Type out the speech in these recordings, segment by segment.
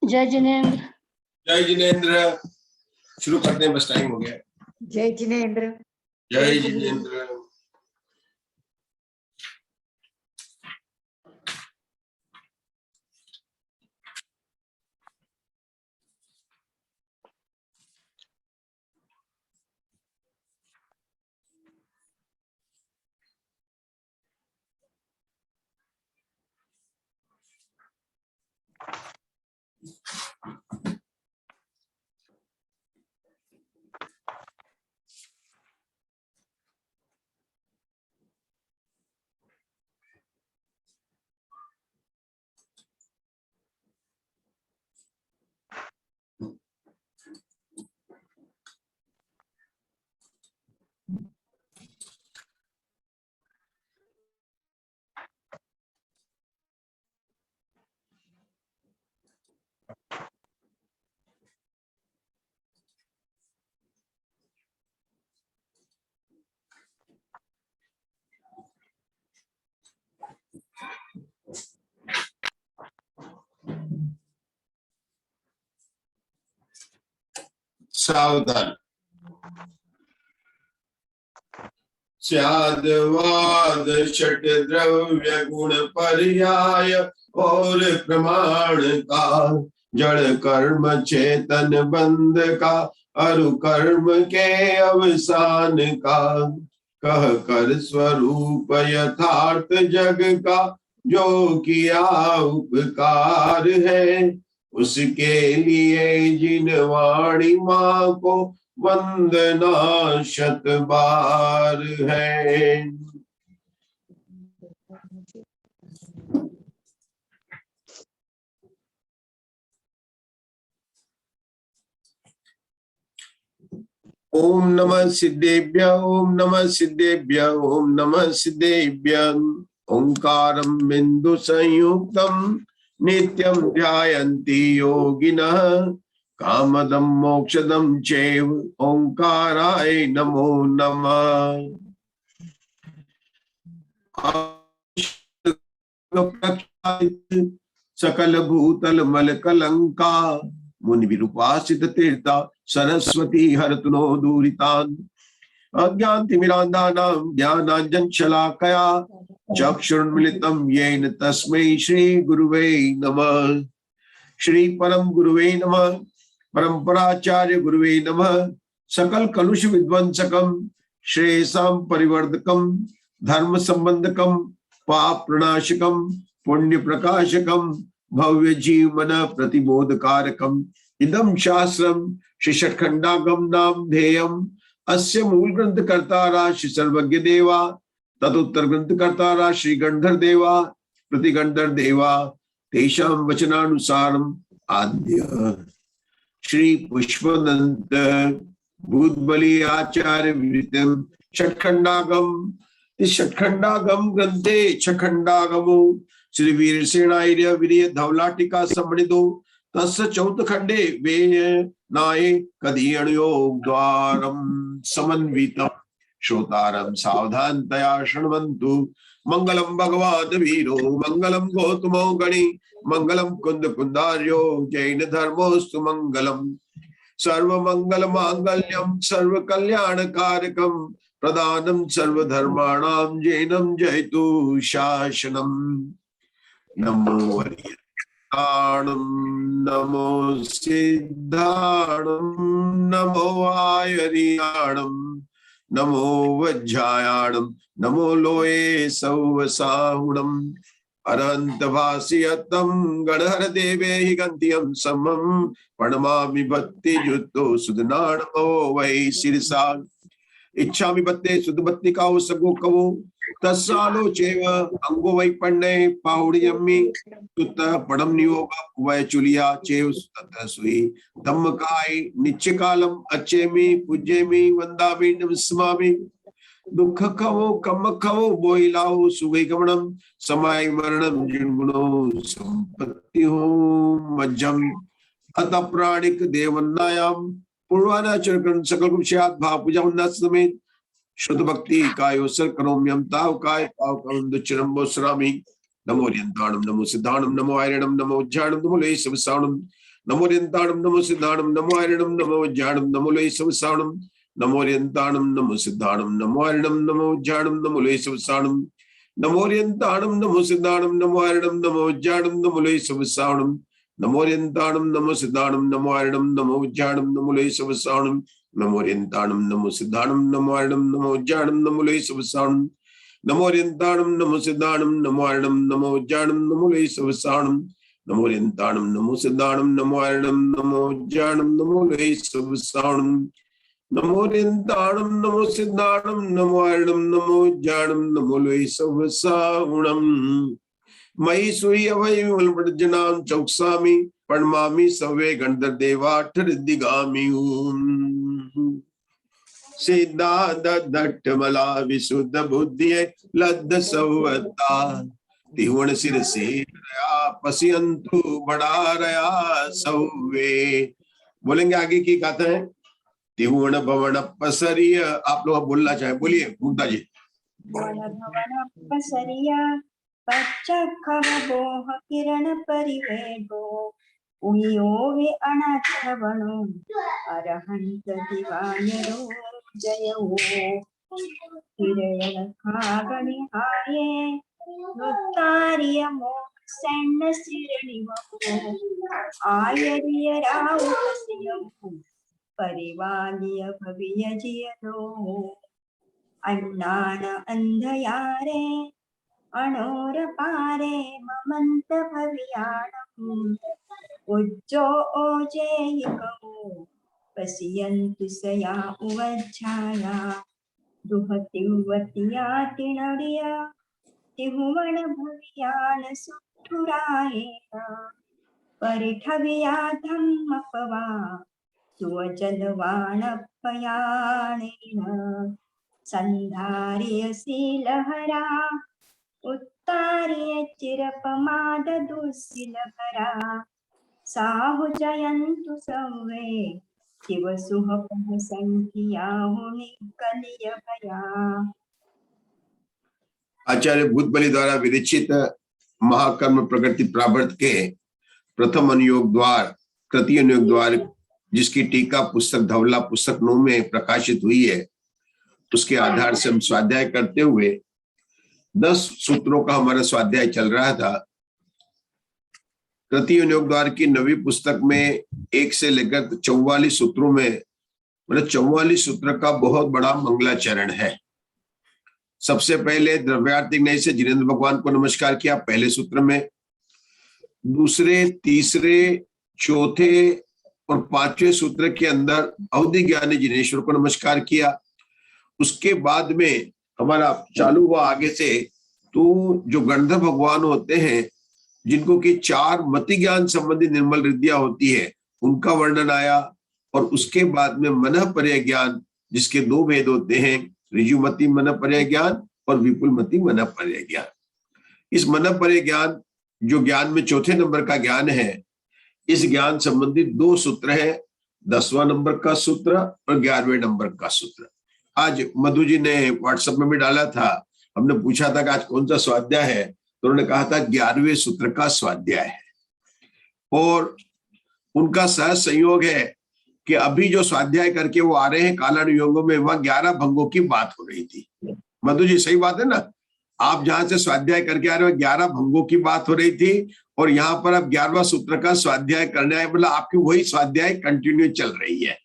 जय जिनेंद्र। जय जिनेंद्र। शुरू करते हैं, बस टाइम हो गया। जय जिनेंद्र। जय जिनेंद्र। सावधान। स्याद्वाद षट द्रव्य गुण पर्याय और प्रमाण का, जड़ कर्म चेतन बंध का, अरु कर्म के अवसान का, कह कर स्वरूप यथार्थ जग का, जो किया उपकार है, उसके लिए जिन वाणी माँ को वंदना शत बार है। ओम नमः सिद्धेभ्य, ओम नमः सिद्धेभ्य, ओम नमः सिद्धेभ्य। ओंकारं बिंदु संयुक्तम नित्यं ध्यायन्ति योगिनः, कामदं मोक्षदं चैव ओंकाराय नमो नमः। सकल भूतल मल कलंका, मुनि विरूपासित तीर्था, सरस्वती हरतु नो दूरितान्। अज्ञानतिमिरान्धानां ज्ञानाञ्जन शलाकया, चक्षुरुन्मिलितं येन तस्मै श्री गुरुवे नमः। श्री परम गुरुवे नमः। परंपराचार्य गुरुवे नमः। सकल कलुष विध्वंसकम, श्रेयसां परिवर्धकम, धर्म संबंधकम, पाप प्रणाशकम, पुण्य प्रकाशकम, भव्य जीवन प्रतिबोधकारकम, इदं शास्त्रम श्री षट्खंडागम नाम ध्येयम। अस्य मूल ग्रंथ कर्तारा श्री सर्वज्ञ देवा, तदुत्तर ग्रंथ कर्तारा श्री गंधर देवा, प्रतिगंधर देवा, तेषां वचनानुसारम आद्य श्री पुष्पदंत भूतबली आचार्य विरतम षट्खंडागम। इस षट्खंडागम ग्रंथे छखंडागमो श्री वीर सेनार्य वीर्य धवलाटिका सम्मणितो तस्य चौथ खंडे वे नाये कदीयणयोग द्वारम समन्वितम, श्रोतारं सावधानतया शृण्वन्तु। मंगलम भगवान् वीरो, मंगलम गौतमो गणी, मंगलम कुंद कुंदार्यो, जैन धर्मोस्तु मंगलम। सर्व मंगल मांगल्यम सर्व कल्याण कारकम, प्रदानम सर्व धर्माणाम जैनम जयतु शासनम। नमो वरियाणम, नमो सिद्धाणम, नमो आयरियाणम, नमो वज्रायाणम, नमो लोये सौवसाहुणम। अनंत भाष्यतम गणहर देवे हि गंत्यम समम, प्रणमामि भक्ति युतो सुदनाणमो वै शिरसा। इच्छामि बत्ते सुध बत्ती काओ सगो कवो, तस्सालो चेव अंगो वै पन्ने पाहुड़ियम्मी, तुत पड़म नियोग वै चुलिया चेव सुत सुई। धम्म काय निच्च कालम अच्छेमी पूज्येमी वंदामि नमस्मामि। दुख खवो कम खवो बोइलाओ सुगई गमनम, समय मरणम जिन गुणो संपत्ति हो मज्जम अत प्राणिक देवन्नायाम पूर्वानाचरण सकल कुक्षात भाव पूजा समेत शुद्ध भक्ति कायोसर करोम्यम ताव काय पाव करुंदचरम्बो सरामि नमो रियंताणम नमो सिद्धाणम नमो आयरणम नमो उज्जाणम नमो लय सवसाणम नमो रियंताणम नमो सिद्धाणम नमो आयरणम नमो उज्जाणम नमो लय सवसाणम नमो रियंताणम नमो सिद्धाणम नमो आयरणम नमो उज्जाणम नमो लय सवसाणम नमो रियंताणम नमो सिद्धाणम नमो आयरणम नमो उज्जाणम नमो लय सवसाणम नमो रियंताणम नमो सिद्धाणम नमो आयरणम नमो उज्जाणम नमो लय सवसाणम नमो रियंताणम नमो सिद्धाणम नमो आयरणम नमो उज्जाणम नमो लय सवसाणम नमो रियंताणम नमो सिद्धाणम नमो आयरणम नमो उज्जाणम नमो लय सवसाणम नमो रियंताणम नमो सिद्धाणम नमो आयरणम नमो उज्जाणम नमो लय सवसाणम नमो रियंताणम नमो सिद्धाणम नमो आयरणम नमो उज्जाणम नमो लय सवसाणम मयि सूय वै वल्पटजनां चौक्सामि प्रणमामि सवे गणधर देवाठरिदिगामि सिद्धादट्टमला विशुद्ध बुद्धि लद्ध सवता तिहुण सिरसे पसियंतु बड़ारया सवे। बोलेंगे आगे की गाथा है। तिहुण भवन पसरिय, आप लोग बोलना चाहे बोलिए मुक्ता जी। भवन पसरिया पच्चखवबोह किरण परिवेदो उयोवे अनाथवनो अरहंत दिवायरो जयो हिरण खागणि हाये नुत्तारिय मोह सैन्य सिरणिवो आयरिय राउपसियं परिवालिय भविय जियलो अन्नान अंधयारे अणोर पारे ममंत भवियाणम् उज्जो ओजेयिकमो पसियन्तु सया उवज्झाया दुहतिवतिया तिणडिया तिहुवण भवियान सुठुरायेना परिठविया धम्मपवा सुवजलवाण पयाणेन संधार्य सीलहरा उत्तार्य चिरपमाद दुस्सिलहरा साहु जयन्तु सवे शिव सुहपह संख्याहुनि कलिय भया। आचार्य भूतबली द्वारा विरचित महाकर्म प्रकृति प्रावर्त के प्रथम अनुयोग द्वार कृतीय अनुयोग द्वार जिसकी टीका पुस्तक धवला पुस्तक 9 में प्रकाशित हुई है, उसके आधार से हम स्वाध्याय करते हुए 10 सूत्रों का हमारा स्वाध्याय चल रहा था। कृतीय अनुयोग द्वार की 9वीं पुस्तक में 1 से लेकर 44 सूत्रों में, मतलब 44 सूत्र का बहुत बड़ा मंगलाचरण है। सबसे पहले द्रव्यार्थिक नय से जिनेन्द्र भगवान को नमस्कार किया पहले सूत्र में, दूसरे, तीसरे, चौथे और 5वें सूत्र के अंदर अवधि ज्ञानी जिनेश्वर को नमस्कार किया। उसके बाद में हमारा चालू हुआ आगे से, तो जो गणधर भगवान होते हैं जिनको कि 4 मति ज्ञान संबंधी निर्मल रिद्धियां होती है, उनका वर्णन आया। और उसके बाद में मनः पर्य ज्ञान जिसके 2 भेद होते हैं, ऋजुमति मनः पर्य ज्ञान और विपुलमति मनः पर्य ज्ञान। इस मनः पर्य ज्ञान जो ज्ञान में चौथे नंबर का ज्ञान है, इस ज्ञान संबंधी 2 सूत्र है, 10वां नंबर का सूत्र और 11वें नंबर का सूत्र। आज मधु जी ने व्हाट्सएप में भी डाला था, हमने पूछा था कि आज कौन सा स्वाध्याय है, तो उन्होंने कहा था 11वें सूत्र का स्वाध्याय है। और उनका सहज संयोग है कि अभी जो स्वाध्याय करके वो आ रहे हैं कालानुयोगों में, वहां 11 भंगों की बात हो रही थी। मधु जी सही बात है ना, आप जहां से स्वाध्याय करके आ रहे हो 11 भंगों की बात हो रही थी, और यहाँ पर अब 11वां सूत्र का स्वाध्याय करना है, मतलब आपकी वही स्वाध्याय कंटिन्यू चल रही है।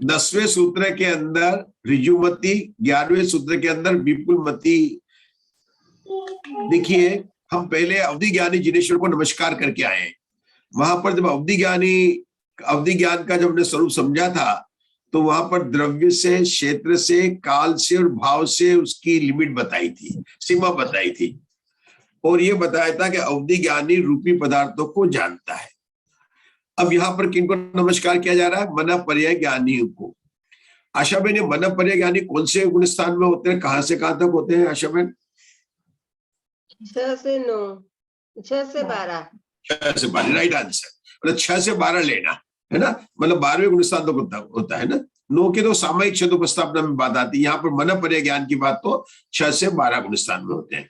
10वें सूत्र के अंदर ऋजुमति, 11वें सूत्र के अंदर विपुलमति। देखिए, हम पहले अवधि ज्ञानी जिनेश्वर को नमस्कार करके आए। वहां पर जब अवधि ज्ञान का जब हमने स्वरूप समझा था, तो वहां पर द्रव्य से, क्षेत्र से, काल से और भाव से उसकी लिमिट बताई थी, सीमा बताई थी, और ये बताया था कि अवधि ज्ञानी रूपी पदार्थों को जानता है। अब यहाँ पर किनको नमस्कार किया जा रहा है? मनः पर्याय ज्ञानियों को। आशा बहन, ये मनः पर्याय ज्ञानी कौन से गुण स्थान में होते हैं, कहां से कहां तक होते हैं आशा बहन? 6 से 9, 6 से 12। 6 से 12, राइट आंसर। मतलब 6 से 12 लेना है ना, मतलब 12वें गुणस्थान तो होता है ना। 9 के तो सामयिक शब्दोपस्थापना में बात आती है, यहाँ पर मन पर्य ज्ञान की बात तो 6 से 12 गुणस्थान में होते हैं।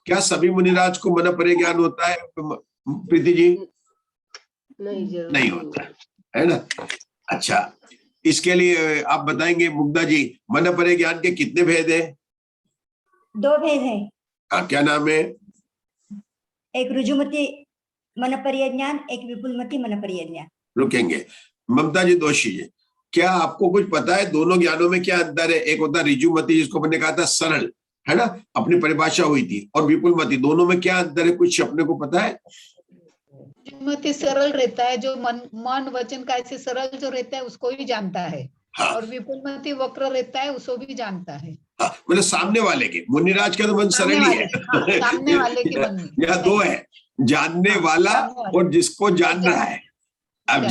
क्या सभी मुनिराज को मन पर्य ज्ञान होता है प्रीति जी? नहीं होता है ना। अच्छा, इसके लिए आप बताएंगे मुग्धा जी, मन पर्य ज्ञान के कितने भेद हैं? 2 भेद है। हाँ, क्या नाम है? एक रुजुमती मन पर्य ज्ञान, एक विपुलमती मन पर्य ज्ञान। रुकेंगे ममता जी दोषी जी, क्या आपको कुछ पता है दोनों ज्ञानों में क्या अंतर है? एक होता रिजुमती जिसको मैंने कहा था सरल, है ना, अपनी परिभाषा हुई थी, और विपुलमती, दोनों में क्या अंतर है? कुछ अपने को पता है? मति सरल रहता है, जो मन वचन का ऐसे सरल जो रहता है उसको भी जानता है। हाँ। और विपुलमती वक्र रहता है, उसको भी जानता है। हाँ, मतलब सामने वाले के, मुनिराज का तो मन सरल ही है। हाँ, सामने वाले के मन में यहाँ 2 है, जानने वाला और जिसको जान रहा है। अब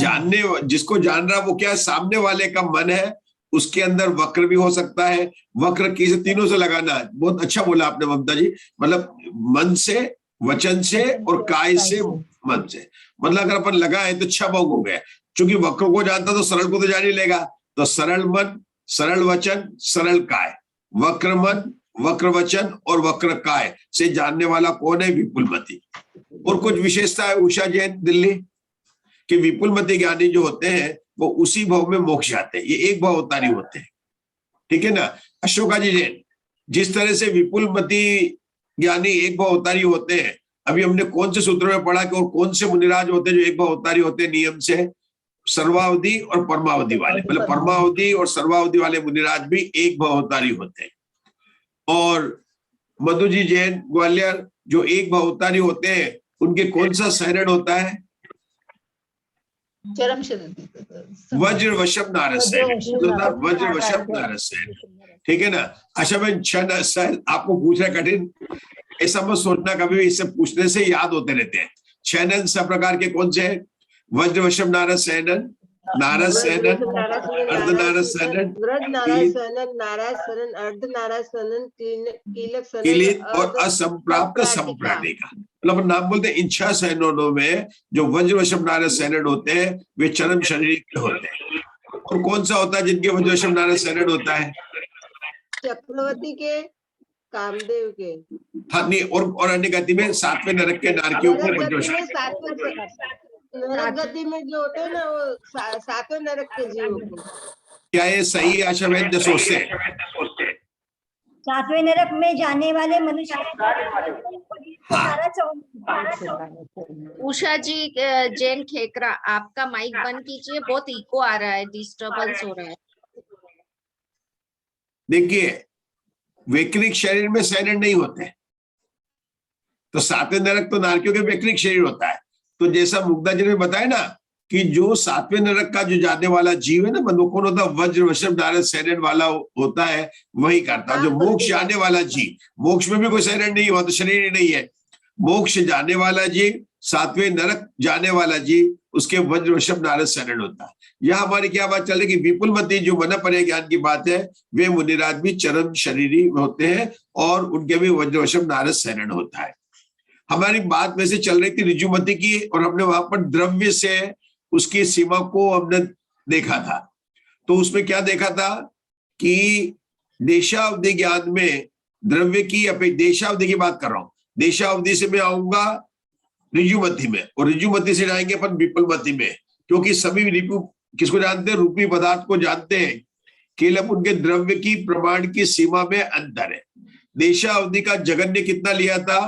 जिसको जान रहा वो क्या, सामने वाले का मन है, उसके अंदर वक्र भी हो सकता है। वक्र किसी तीनों से लगाना है। बहुत अच्छा बोला आपने ममता जी, मतलब मन से, वचन से और काय से, मन से। मतलब अगर अपन लगाए तो 6 भाग हो गए। क्योंकि वक्र को जानता तो सरल को तो जान ही लेगा। तो सरल मन, सरल वचन, सरल काय, वक्र मन, वक्र वचन और वक्र काय से जानने वाला कौन है? विपुलमती। और कुछ विशेषता है उषा जैन दिल्ली कि विपुलमती ज्ञानी जो होते हैं वो उसी भाव में मोक्ष जाते हैं, ये एक भाव अवतारी होते हैं, ठीक है ना। अशोका जी जैन, जिस तरह से विपुलमती ज्ञानी एक भाव अवतारी होते हैं, अभी हमने कौन से सूत्र में पढ़ा कि और कौन से मुनिराज होते हैं जो एक भाव अवतारी होते हैं नियम से? सर्वावधि और परमावधि वाले, मतलब परमावधि और सर्वावधि वाले मुनिराज भी एक भाव अवतारी होते हैं। और मधु जी जैन ग्वालियर, जो एक भाव अवतारी होते हैं उनके कौन सा शरण होता है? चरम वज्र वशम नारस, वज्र वशम नारस, ठीक है ना। अच्छा, मैं 6 आपको पूछ रहा कठिन, ऐसा मत सोचना कभी भी, इससे पूछने से याद होते रहते हैं। 6 सब प्रकार के कौन से हैं? वज्र वशम नारस सैनन, नारद सैनन, अर्ध नारद सैनन, कीलित और असंप्राप्त संप्राणी का, मतलब नाम बोलते हैं। इन 6 सैनों में जो वज्र वशम नारद सैनन होते हैं वे चरम शरीर के होते हैं। और कौन सा होता है जिनके वज्र वशम नारद सैनन होता है? चक्रवर्ती के, कामदेव के। हाँ, नहीं, और अन्य गति में 7वें नरक के नारकियों को वज्र वशम, नरक गति में जो होते हैं ना वो 7वें नरक के जीव को। क्या ये सही है आशा बहन? जैसे उससे 7वें नरक में जाने वाले मनुष्य। उषा जी जैन खेकरा, आपका माइक बंद कीजिए, बहुत इको आ रहा है, डिस्टर्बेंस हो रहा है। देखिए, वैक्रिक शरीर में सैनन नहीं होते, तो 7वें नरक तो नारकियों के वैक्रिक शरीर होता है। तो जैसा मुग्धा जी ने बताया ना कि जो 7वें नरक का जो जाने वाला जीव है ना, मतलब कौन होता है? वज्र वशम नारद सैनन वाला होता है, वही करता है। जो मोक्ष जाने वाला जीव, मोक्ष में भी कोई सैनन नहीं हुआ तो शरीर ही नहीं है। मोक्ष जाने वाला जीव, 7वें नरक जाने वाला जीव, उसके वज्र वशम नारद सैनन होता है। यह हमारी क्या बात चल रही कि विपुलमती जो मन पर्य ज्ञान की बात है, वे मुनिराज भी चरम शरीरी होते हैं और उनके भी वज्र वशम नारद सैनन होता है। हमारी बात वैसे चल रही थी ऋजुमती की, और हमने वहां पर द्रव्य से उसकी सीमा को हमने देखा था। तो उसमें क्या देखा था कि देशावधि ज्ञान में द्रव्य की देशावधि की बात कर रहा हूं, देशावधि से मैं आऊंगा ऋजुमती में, और ऋजुमती से जाएंगे अपन विपुलमती में, क्योंकि सभी रिपु किसको जानते हैं? रूपी पदार्थ को जानते हैं, केवल उनके द्रव्य की प्रमाण की सीमा में अंतर है। देशावधि का जगन ने कितना लिया था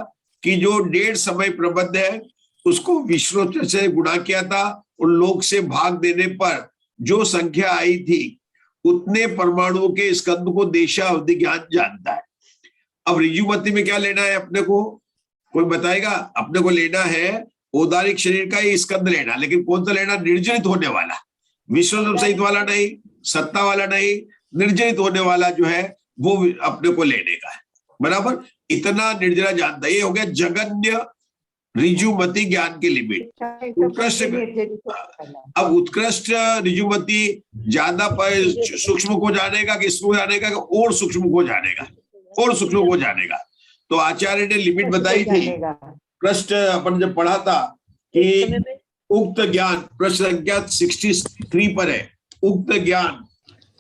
कि जो 1.5 समय प्रबंध है उसको विश्व से गुणा किया था, और लोक से भाग देने पर जो संख्या आई थी उतने परमाणुओं के स्कंद को देशावधि ज्ञान जानता है। अब ऋजुमती में क्या लेना है अपने को? कोई बताएगा? अपने को लेना है औदारिक शरीर का ये स्कंद लेना, लेकिन कौन सा लेना? निर्जरित होने वाला, विश्व सहित वाला नहीं, सत्ता वाला नहीं, निर्जरित होने वाला जो है वो अपने को लेने का है। बराबर, इतना निर्जरा जानता है। ये हो गया जगन्य ऋजुमती ज्ञान की लिमिट। उत्कृष्ट, अब उत्कृष्ट ऋजुमती ज्यादा सूक्ष्म को जानेगा कि इसको जानेगा कि और सूक्ष्म को जानेगा, और सूक्ष्म को जानेगा। तो आचार्य ने लिमिट बताई थी, उत्कृष्ट अपन जब पढ़ा था कि उक्त ज्ञान, प्रश्न संख्या 63 पर है, उक्त ज्ञान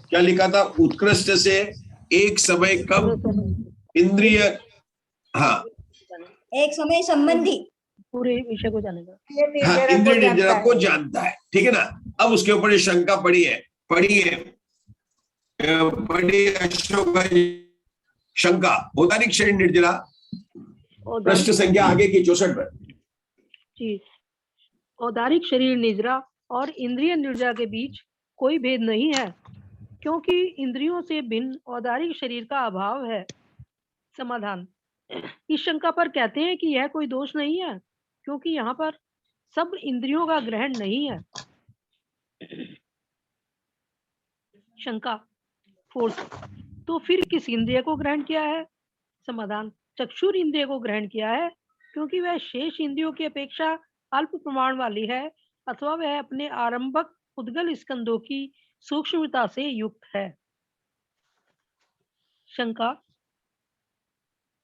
क्या लिखा था, उत्कृष्ट से एक समय कब इंद्रिय, हाँ एक समय संबंधी पूरे विषय को जानेगा। हाँ, इंद्रिय निर्जरा को जानता है, ठीक है ना। अब उसके ऊपर ये शंका पड़ी है अशोक जी, शंका औदारिक शरीर निर्जरा, प्रश्न संख्या आगे की 64 पर। जी, औदारिक शरीर निर्जरा और इंद्रिय निर्जरा के बीच कोई भेद नहीं है, क्योंकि इंद्रियों से भिन्न औदारिक शरीर का अभाव है। समाधान, इस शंका पर कहते हैं कि यह कोई दोष नहीं है, क्योंकि यहाँ पर सब इंद्रियों का ग्रहण नहीं है। शंका फोर्स, तो फिर किस इंद्रिय को ग्रहण किया है? समाधान, चक्षुर इंद्रिय को ग्रहण किया है, क्योंकि वह शेष इंद्रियों की अपेक्षा अल्प प्रमाण वाली है, अथवा वह अपने आरंभक उद्गल स्कंदों की सूक्ष्मता से युक्त है। शंका,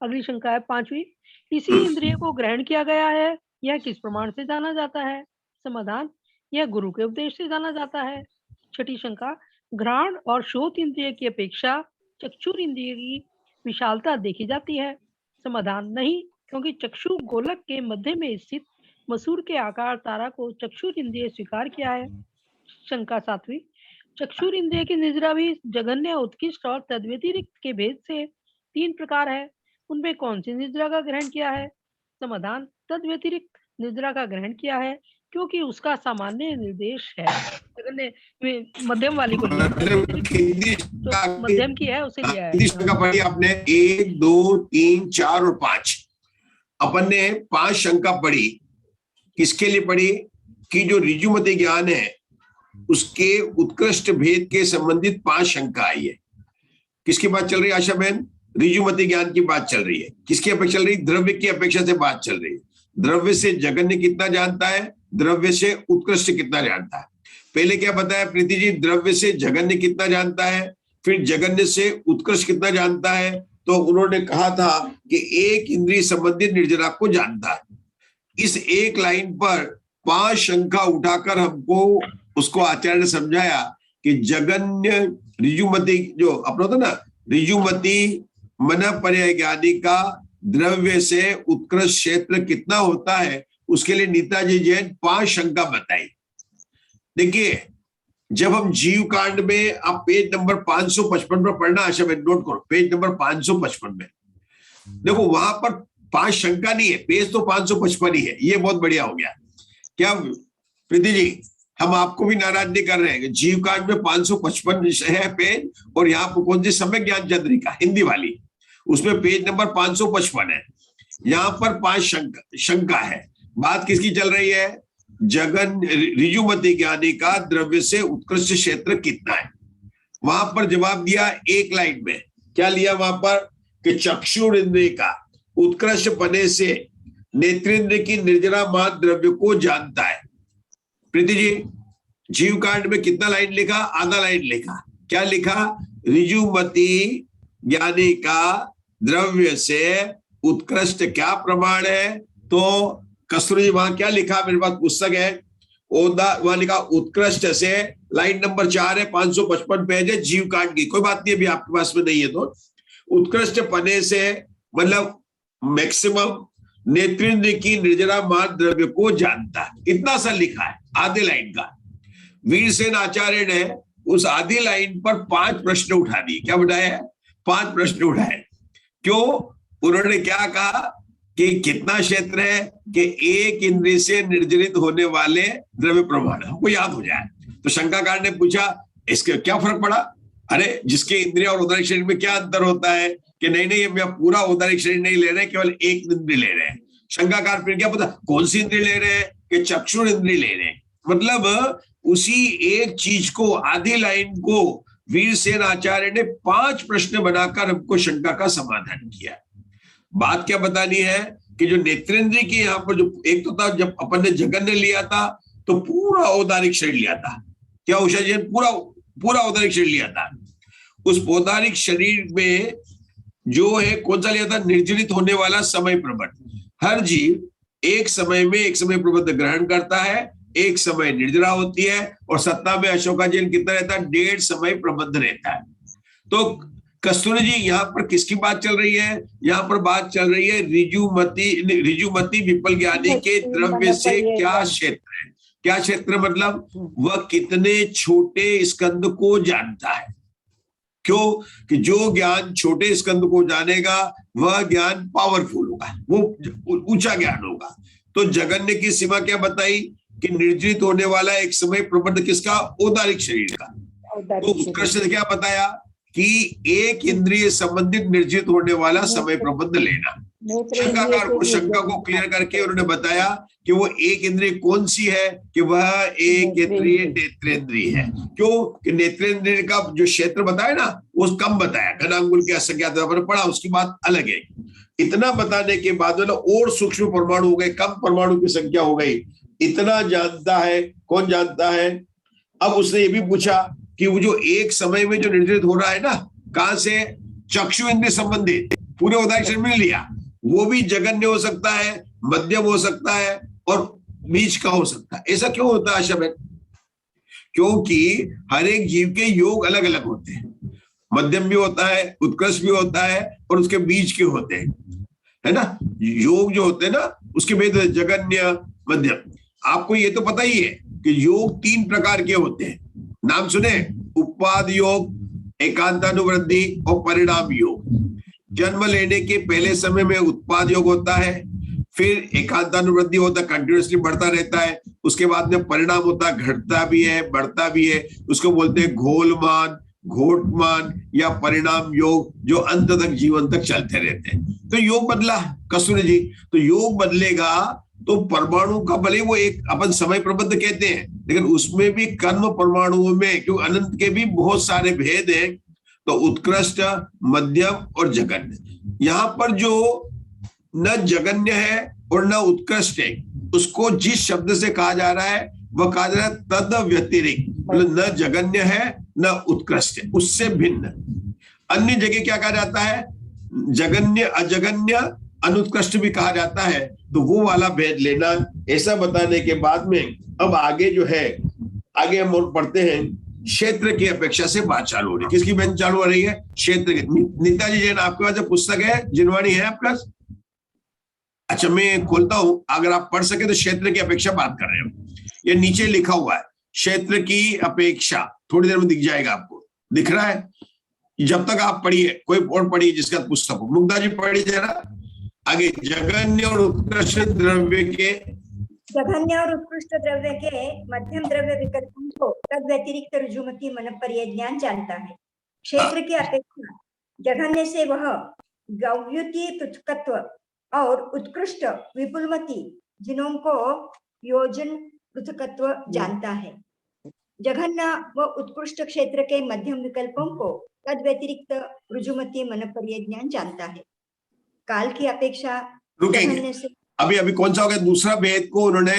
अगली शंका है 5वीं, इसी इंद्रिय को ग्रहण किया गया है, यह किस प्रमाण से जाना जाता है? समाधान, यह गुरु के उपदेश से जाना जाता है। 6ठी शंका, घ्राण और श्रोत इंद्रिय की अपेक्षा चक्षुर इंद्रिय की विशालता देखी जाती है। समाधान, नहीं, क्योंकि चक्षु गोलक के मध्य में स्थित मसूर के आकार तारा को चक्षुर इंद्रिय स्वीकार किया है। शंका 7वीं, चक्षुर इंद्रिय की निद्रा भी जघन्य, उत्कृष्ट और तद्व्यतिरिक्त के भेद से 3 प्रकार है, उनमें कौन सी निद्रा का ग्रहण किया है? समाधान, तद्व्यतिरिक्त निद्रा का ग्रहण किया है, क्योंकि उसका सामान्य निर्देश है। मध्यम वाली को तो मध्यम की है, उसे लिया है। शंका पढ़ी आपने 1, 2, 3, 4 और 5, अपन ने 5 शंका पढ़ी। किसके लिए पढ़ी? कि जो ऋजुमति ज्ञान है उसके उत्कृष्ट भेद के संबंधित 5 शंका आई है। किसकी बात चल रही है आशा बहन? ऋजुमति ज्ञान की बात चल रही है। किसकी अपेक्षा चल रही? द्रव्य की अपेक्षा से बात चल रही है। द्रव्य से जगन्य कितना जानता है, द्रव्य से उत्कृष्ट कितना जानता है। पहले क्या बताया प्रीति जी? द्रव्य से जगन्य कितना जानता है, फिर जगन्य से उत्कृष्ट कितना जानता है। तो उन्होंने कहा था कि एक इंद्रिय संबंधित निर्जरा को जानता है। इस एक लाइन पर 5 शंका उठाकर हमको उसको आचार्य ने समझाया कि जगन्य ऋजुमति जो अपना होता ना, ऋजुमति मन पर्याय ज्ञानी का द्रव्य से उत्कृष्ट क्षेत्र कितना होता है, उसके लिए नीताजी जैन 5 शंका बताई। देखिए, जब हम जीव कांड में, आप पेज नंबर 555 पर पढ़ना, आशा में नोट करो, पेज नंबर 555 में देखो, वहां पर 5 शंका नहीं है, पेज तो 555 ही है। ये बहुत बढ़िया हो गया। क्या प्रीति जी, हम आपको भी नाराज नहीं कर रहे हैं। जीव कांड में 555 है पेज, और यहाँ पर कौन सी सम्यक ज्ञान चंद्रिका हिंदी वाली, उसमें पेज नंबर 555 है। यहाँ पर 5 शंका है। बात किसकी चल रही है? जगन ऋजुमति ज्ञानी का द्रव्य से उत्कृष्ट क्षेत्र कितना है। वहां पर जवाब दिया एक लाइन में। क्या लिया वहां पर? कि चक्षुर इंद्रिय का उत्कृष्ट पने से नेत्रेंद्र की निर्जरा मात्र द्रव्य को जानता है। प्रीति जी, जीव कांड में कितना लाइन लिखा? आधा लाइन लिखा। क्या लिखा? ऋजुमति ज्ञानी का द्रव्य से उत्कृष्ट क्या प्रमाण है? तो कस्तूरी जी वहां क्या लिखा? मेरे पास पुस्तक है, वहां लिखा उत्कृष्ट से, लाइन नंबर 4 है, 555 पेज है, जीव कांड की। कोई बात नहीं, अभी आपके पास में नहीं है तो उत्कृष्ट पने से मतलब मैक्सिमम नेत्रेंद्र की निर्जरा मात्र द्रव्य को जानता है। इतना सा लिखा है आधे लाइन का। वीरसेन आचार्य ने उस आधी लाइन पर 5 प्रश्न उठा दिए। क्या उठाया? 5 प्रश्न उठाए। क्यों? उन्होंने क्या कहा कि कितना क्षेत्र है कि एक इंद्रिय से निर्जरित होने वाले द्रव्य प्रमाण हमको याद हो जाए। तो शंकाकार ने पूछा इसके क्या फर्क पड़ा? अरे जिसके इंद्रिय और औदारिक शरीर में क्या अंतर होता है? कि नहीं हम पूरा औदारिक शरीर नहीं ले रहे, केवल एक इंद्रिय ले रहे हैं। शंकाकार फिर क्या पता कौन सी इंद्रिय ले रहे हैं? कि चक्षुर इंद्रिय ले रहे हैं। मतलब उसी एक चीज को, आधी लाइन को वीरसेन आचार्य ने 5 प्रश्न बनाकर हमको शंका का समाधान किया। बात क्या बतानी है कि जो नेत्रेंद्रिय की यहाँ पर जो एक तो था, जब अपन ने जगन्य लिया था तो पूरा औदारिक शरीर लिया था। क्या उषा जी? पूरा औदारिक शरीर लिया था। उस औदारिक शरीर में जो है कौन सा लिया था? निर्जरित होने वाला समय प्रबल। हर जीव एक समय में एक समय प्रबंध ग्रहण करता है, एक समय निर्जरा होती है, और सत्ता में अशोकाजीन कितना रहता है? 1.5 समय प्रबंध रहता है। तो कस्तूरी जी यहाँ पर किसकी बात चल रही है? यहाँ पर बात चल रही है ऋजुमती विपल ज्ञानी के द्रव्य से क्या क्षेत्र है। क्या क्षेत्र मतलब वह कितने छोटे स्कंद को जानता है। क्यों? कि जो ज्ञान छोटे स्कंद को जानेगा वह ज्ञान पावरफुल होगा, वो ऊंचा ज्ञान होगा। तो जगन्य की सीमा क्या बताई? कि निर्जित होने वाला एक समय प्रबंध किसका? औदारिक शरीर का। तो उत्कृष्ट ने क्या बताया? कि एक इंद्रिय संबंधित निर्जित होने वाला समय प्रबंध लेना। शंकाकार को शंका को क्लियर करके उन्होंने बताया कि वो एक इंद्रिय कौन सी है? कि वह एक इंद्रिय नेत्रेंद्रिय है। क्यों? कि नेत्रेंद्रिय का जो क्षेत्र बताया ना वो कम बताया, घनांगुल के असंख्यात पढ़ा, उसकी बात अलग है। इतना बताने के बाद और सूक्ष्म परमाणु हो गए, कम परमाणु की संख्या हो गई। इतना जानता है, कौन जानता है? अब उसने ये भी पूछा कि वो जो एक समय में जो निर्जित हो रहा है ना, कहां से? चक्षु इंद्रिय संबंधित पूरे उदाहरण शरीर में लिया, वो भी जगन्य हो सकता है, मध्यम हो सकता है और बीच का हो सकता है। ऐसा क्यों होता है आशा बहन? क्योंकि हर एक जीव के योग अलग अलग होते हैं। मध्यम भी होता है, उत्कृष्ट भी होता है और उसके बीच के होते हैं, है ना। योग जो होते हैं ना उसके भेद जगन्य, मध्यम। आपको ये तो पता ही है कि योग 3 प्रकार के होते हैं। नाम सुने? उपपाद योग, एकांतानुवृद्धि और परिणाम योग। जन्म लेने के पहले समय में उत्पाद योग होता है, फिर एकांतानुवृद्धि होता है, कंटिन्यूअसली बढ़ता रहता है। उसके बाद में परिणाम होता है, घटता भी है, बढ़ता भी है। उसको बोलते हैं घोलमान, घोटमान या परिणाम योग, जो अंत तक जीवन तक चलते रहते हैं। तो योग बदला कस्तूरी जी, तो योग बदलेगा तो परमाणु का भले वो एक अपन समय प्रबंध कहते हैं, लेकिन उसमें भी कर्म परमाणुओं में क्यों अनंत के भी बहुत सारे भेद हैं। तो उत्कृष्ट, मध्यम और जगन्य। यहाँ पर जो न जगन्य है और न उत्कृष्ट है, उसको जिस शब्द से कहा जा रहा है वह कहा जा रहा है तद व्यतिरिक्त, मतलब न जगन्य है न उत्कृष्ट है, उससे भिन्न। अन्य जगह क्या कहा जाता है? जगन्य, अजगन्य, अनुत्कृष्ट भी कहा जाता है। तो वो वाला भेद लेना। ऐसा बताने के बाद में अब आगे जो है, आगे हम और पढ़ते हैं। क्षेत्र की अपेक्षा से बात चालू हो रही है। किसकी बात चालू हो रही है? क्षेत्र की। नीता जी जैन, आपके पास जो पुस्तक है जिनवाणी है आपका? अच्छा, मैं खोलता हूं, अगर आप पढ़ सके तो क्षेत्र की अपेक्षा बात कर रहे हो। ये नीचे लिखा हुआ है क्षेत्र की अपेक्षा, थोड़ी देर में दिख जाएगा आपको। दिख रहा है? जब तक आप पढ़िए, कोई और पढ़िए जिसका पुस्तक हो। मुग्धा जी पढ़िए जरा आगे। जगन्य और उत्कृष्ट द्रव्य के, जघन्य और उत्कृष्ट द्रव्य के मध्यम द्रव्य विकल्पों को तद व्यतिरिक्त ऋजुमती मन परिज्ञान जानता है। क्षेत्र की अपेक्षा जघन्य से वह गव्युति पृथकत्व और उत्कृष्ट विपुलमती जिनों को योजन पृथकत्व जानता है। जघन्य व उत्कृष्ट क्षेत्र के मध्यम विकल्पों को तद व्यतिरिक्त ऋजुमती मन परिज्ञान जानता है। काल की अपेक्षा रुकेंगे अभी कौन सा हो गया? दूसरा भेद को उन्होंने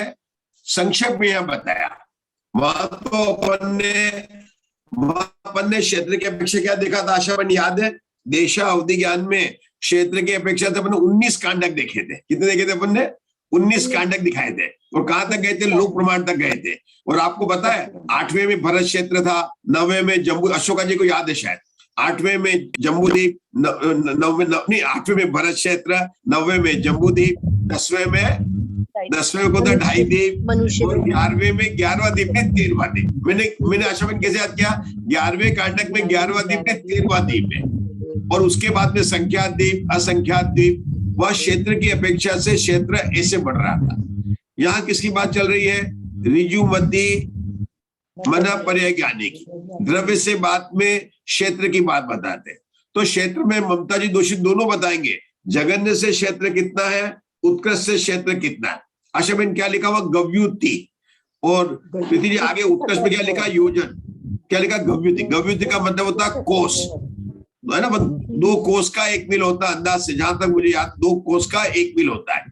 संक्षेप में यहां बताया। वहां तो अपन ने क्षेत्र की अपेक्षा क्या देखा था आशा बन याद है? देशा अवधि ज्ञान में क्षेत्र की अपेक्षा से अपन 19 कांडक देखे थे। कितने देखे थे अपन ने? 19 कांडक दिखाए थे। और कहां तक गए थे? लोक प्रमाण तक गए थे। और आपको पता है 8वें में भरत क्षेत्र था, 9वें में जम्बू, अशोका जी को याद है शायद, 8वें में जम्बूद्वीप, 8वें में भरत क्षेत्र, 9वें में जम्बूद्वीप, 10वें को था ढाई द्वीप और 11वें में 11वां द्वीप ने 13वां द्वीप। मैंने आशा बहन कैसे याद किया? 11वें कांडक में 11वां द्वीप ने 13वां द्वीप है। और उसके बाद में संख्यात द्वीप, असंख्यात द्वीप। वह क्षेत्र की अपेक्षा से क्षेत्र ऐसे बढ़ रहा था। यहाँ किसकी बात चल रही है? ऋजुमती मना परिज्ञानी की। द्रव्य से बात में क्षेत्र की बात बताते हैं। तो क्षेत्र में ममता जी दोषी दोनों बताएंगे, जगन्य से क्षेत्र कितना है, उत्कृष्ट से क्षेत्र कितना है। आशा बहन क्या लिखा हुआ? गव्युति। और प्रीति जी आगे उत्कृष्ट में क्या लिखा? योजन। क्या लिखा? गव्युति। गव्युति का मतलब होता है कोस, है ना। 2 कोस का 1 मील होता है अंदाज से, जहां तक मुझे याद 2 कोस का 1 मील होता है।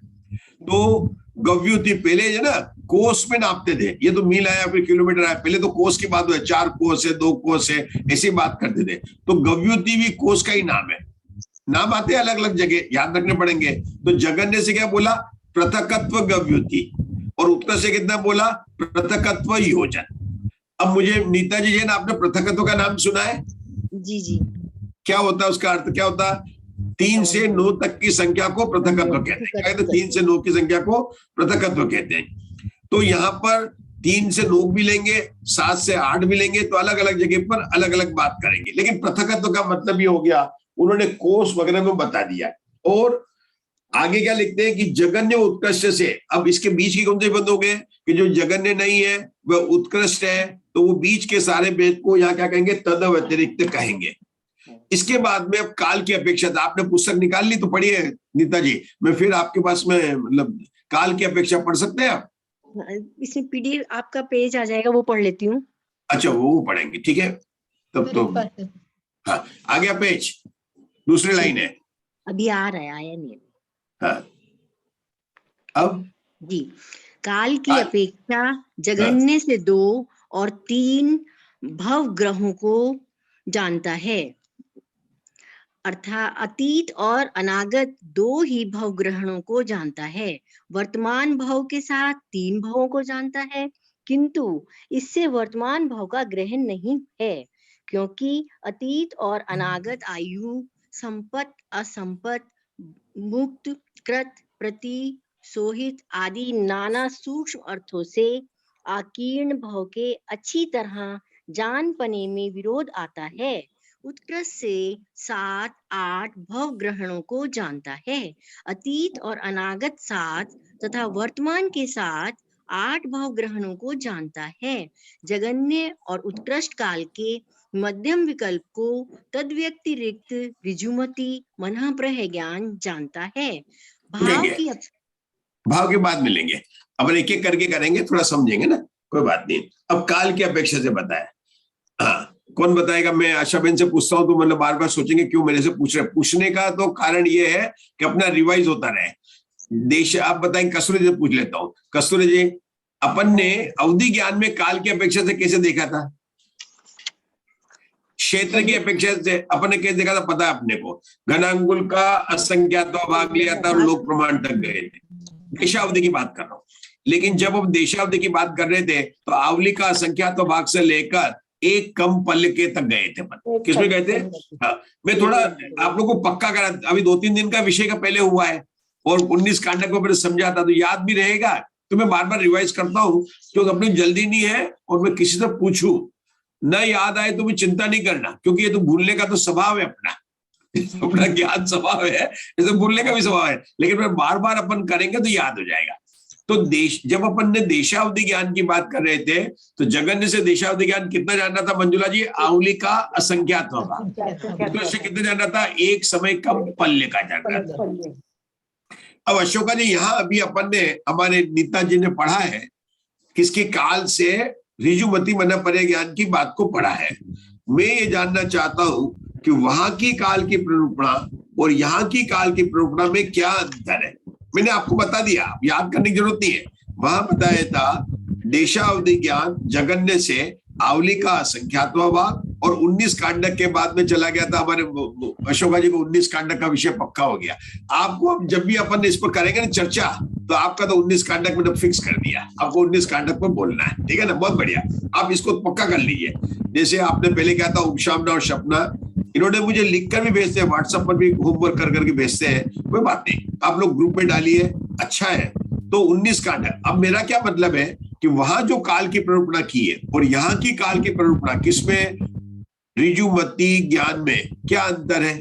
तो गव्युति पहले है ना कोस में नापते थे, ये तो मील आया फिर किलोमीटर आया। पहले तो कोस की बात हुई, 4 कोस है, 2 कोस है, ऐसी बात करते थे। तो गव्युति भी कोस का ही नाम है। नाम आते हैं अलग अलग जगह, याद रखने पड़ेंगे। तो जगन्य से क्या बोला? पृथकत्व गव्युति, और उत्कर्ष से कितना बोला? पृथकत्व योजन। अब मुझे नीता जी ने आपने पृथकत्व का नाम सुना है? जी जी। क्या होता है उसका अर्थ? क्या होता है? 3 से 9 तक की संख्या को पृथकत्व कहते हैं। क्या कहते हैं? 3 से 9 की संख्या को पृथकत्व कहते हैं। तो यहाँ पर 3 से 9 भी लेंगे, 7 से 8 भी लेंगे, तो अलग अलग जगह पर अलग अलग बात करेंगे। लेकिन पृथकत्व का मतलब ये हो गया, उन्होंने कोष वगैरह में बता दिया। और आगे क्या लिखते हैं कि जगन्य उत्कृष्ट से, अब इसके बीच की कौन से बंद हो गए कि जो जगन्य नहीं है वह उत्कृष्ट है, तो वो बीच के सारे भेद को यहाँ क्या कहेंगे? तद व्यतिरिक्त कहेंगे। इसके बाद में अब काल की अपेक्षा, आपने पुस्तक निकाल ली तो पढ़िए नीता जी, मैं फिर आपके पास में मतलब काल की अपेक्षा पढ़ सकते हैं आप? इसमें पीडीएफ आपका पेज आ जाएगा, वो पढ़ लेती हूँ। अच्छा, वो पढ़ेंगे, ठीक है। तब तो हाँ, आ गया पेज, दूसरी लाइन है। अभी आ रहा है, आया नहीं। हाँ, अब जी। काल की अपेक्षा जगन्य से 2 और 3 भव ग्रहों को जानता है, अर्थात अतीत और अनागत 2 ही भव ग्रहणों को जानता है। वर्तमान भव के साथ 3 भवों को जानता है, किंतु इससे वर्तमान भव का ग्रहण नहीं है, क्योंकि अतीत और अनागत आयु, संपत, असंपत, मुक्त, कृत, प्रति, सोहित आदि नाना सूक्ष्म अर्थों से आकीर्ण भव के अच्छी तरह जान पाने में विरोध आता है। उत्कृष्ट से 7-8 भव ग्रहणों को जानता है, अतीत और अनागत 7 तथा वर्तमान के साथ 8 भव ग्रहणों को जानता है। जगन्य और उत्कृष्ट काल के मध्यम विकल्प को तद व्यतिरिक्त ऋजुमति मनः प्रह ज्ञान जानता है। भाव के बाद मिलेंगे, अपन एक एक करके करेंगे, थोड़ा समझेंगे ना, कोई बात नहीं। अब काल की अपेक्षा से बताया, हाँ कौन बताएगा? मैं आशा बहन से पूछता हूँ तो मतलब बार बार सोचेंगे क्यों मेरे से पूछ रहे। पूछने का तो कारण ये है कि अपना रिवाइज होता रहे। देश, आप बताएंगे, कस्तूरी जी पूछ लेता हूँ। कस्तूरी जी, अपन ने अवधि ज्ञान में काल की अपेक्षा से कैसे देखा था? क्षेत्र की अपेक्षा से अपन ने कैसे देखा था? पता है अपने को, घनांगुल का असंख्यात भाग लिया था और लोक प्रमाण तक गए थे। देशावधि की बात कर रहा हूँ। लेकिन जब हम देशावधि की बात कर रहे थे तो आवली का असंख्यात भाग से लेकर एक कम पल्ले के तक गए थे। किसमें गए थे? हाँ, मैं थोड़ा आप लोगों को पक्का करा, अभी 2-3 दिन का विषय का पहले हुआ है और 19 कांडक को मैंने समझा था, तो याद भी रहेगा। तो मैं बार बार रिवाइज करता हूँ क्योंकि अपनी जल्दी नहीं है और मैं किसी से पूछूं न याद आए तो भी चिंता नहीं करना, क्योंकि ये तो भूलने का तो स्वभाव है अपना ज्ञान स्वभाव है, जैसे भूलने का भी स्वभाव है। लेकिन मैं बार बार अपन करेंगे तो याद हो जाएगा। तो जब अपन ने देशावधि ज्ञान की बात कर रहे थे तो जगन्य से देशावधि ज्ञान कितना जानना था मंजुला जी? आवली का असंख्यात भाग। तो इससे कितना जानना था? एक समय कम पल्ले का जानना था। अब अशोका जी, यहाँ अभी अपन ने, हमारे नीता जी ने पढ़ा है किसके काल से ऋजुमति मनः प्रह ज्ञान की बात को पढ़ा है। मैं ये जानना चाहता हूं कि वहां की काल की प्ररूपणा और यहाँ की काल की प्ररूपणा में क्या अंतर है। मैंने आपको बता दिया, याद करने की जरूरत नहीं है। वहां बताया था देशावधि ज्ञान जगन्य से आवली का असंख्यात्वा भाग, और 19 कांडक के बाद में चला गया था हमारे अशोका जी को 19 कांडक का विषय पक्का हो गया। आपको अब जब भी अपन इस पर करेंगे ना चर्चा, तो आपका तो 19 कांडक में फिक्स कर दिया, आपको 19 कांडक पर बोलना है, ठीक है ना? बहुत बढ़िया, आप इसको पक्का कर लीजिए। जैसे आपने पहले कहा था उपशामना और शपना, इन्होंने मुझे लिखकर भी भेजते हैं, व्हाट्सएप पर भी होमवर्क कर करके भेजते हैं, कोई बात नहीं, आप लोग ग्रुप में डालिए, अच्छा है। तो 19 कांडक, अब मेरा क्या मतलब है कि वहां जो काल की प्ररूपणा की है और यहाँ की काल की प्ररूपणा, किसमें? ऋजुमति ज्ञान में क्या अंतर है?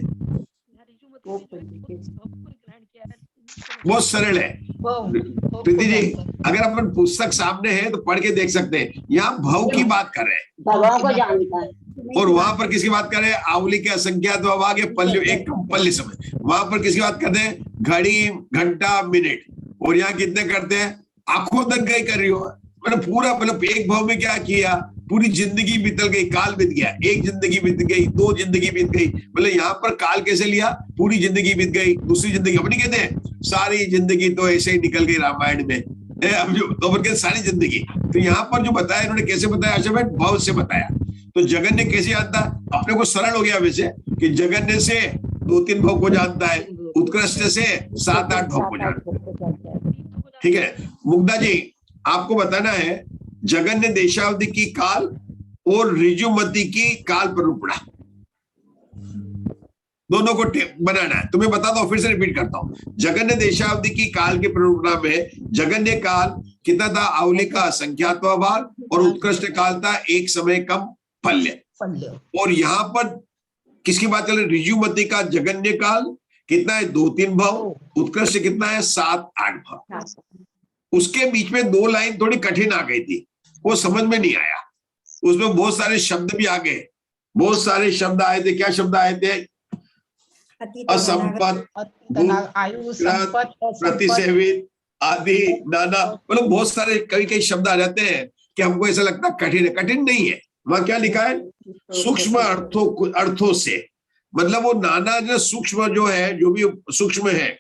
बहुत सरल है प्रीति जी, अगर अपन पुस्तक सामने है तो पढ़ के देख सकते हैं। यहाँ भव की बात कर रहे हैं, भगवान को जानता है, और वहां पर किसकी बात कर रहे हैं? आवली के असंख्यात भाग या पल्ले, एक कम पल्ले समय। वहां पर किसकी बात करते हैं? घड़ी, घंटा, मिनट। और यहाँ कितने करते हैं? आंखों तक गई कर रही हो, मतलब पूरा, मतलब एक भाव में क्या किया? पूरी जिंदगी बीतल गई, काल बीत गया, एक जिंदगी बीत गई, 2 जिंदगी बीत गई। मतलब यहाँ पर काल कैसे लिया? पूरी जिंदगी बीत गई, दूसरी जिंदगी अपनी कहते हैं सारी जिंदगी तो ऐसे ही निकल गई रामायण में, अब जो तो कहते सारी जिंदगी। तो यहाँ पर जो बताया इन्होंने, कैसे बताया? अच्छा भाई, भाव से बताया। तो जगन्य कैसे जानता? अपने को सरल हो गया वैसे कि जगन्य से 2-3 भाव को जानता है, उत्कृष्ट से 7-8 भाव को जानता है। ठीक है मुग्धा जी, आपको बताना है जगन्य देशावधि की काल और ऋजुमती की काल प्ररूपणा दोनों को बनाना है। तुम्हें बता दो, फिर से रिपीट करता हूं। जगन्य देशावधि की काल के प्ररूपणा में जगन्य काल कितना था? अवली का असंख्यात्वा भाग, और उत्कृष्ट काल था एक समय कम फल्य। और यहाँ पर किसकी बात चल रही? ऋजुमती का जगन्य काल कितना है? 2-3 भाव। उत्कृष्ट कितना है? 7-8 भाव। उसके बीच में 2 लाइन थोड़ी कठिन आ गई थी, वो समझ में नहीं आया। उसमें बहुत सारे शब्द भी आ गए, बहुत सारे शब्द आए थे। क्या शब्द आए थे? असंपत, आयु, संपत, प्रतिसेवित आदि, नाना, मतलब बहुत सारे कई शब्द आ जाते हैं कि हमको ऐसा लगता है कठिन है। कठिन नहीं है। वहां क्या लिखा है? सूक्ष्म अर्थों से, मतलब वो नाना जो सूक्ष्म जो है, जो भी सूक्ष्म है,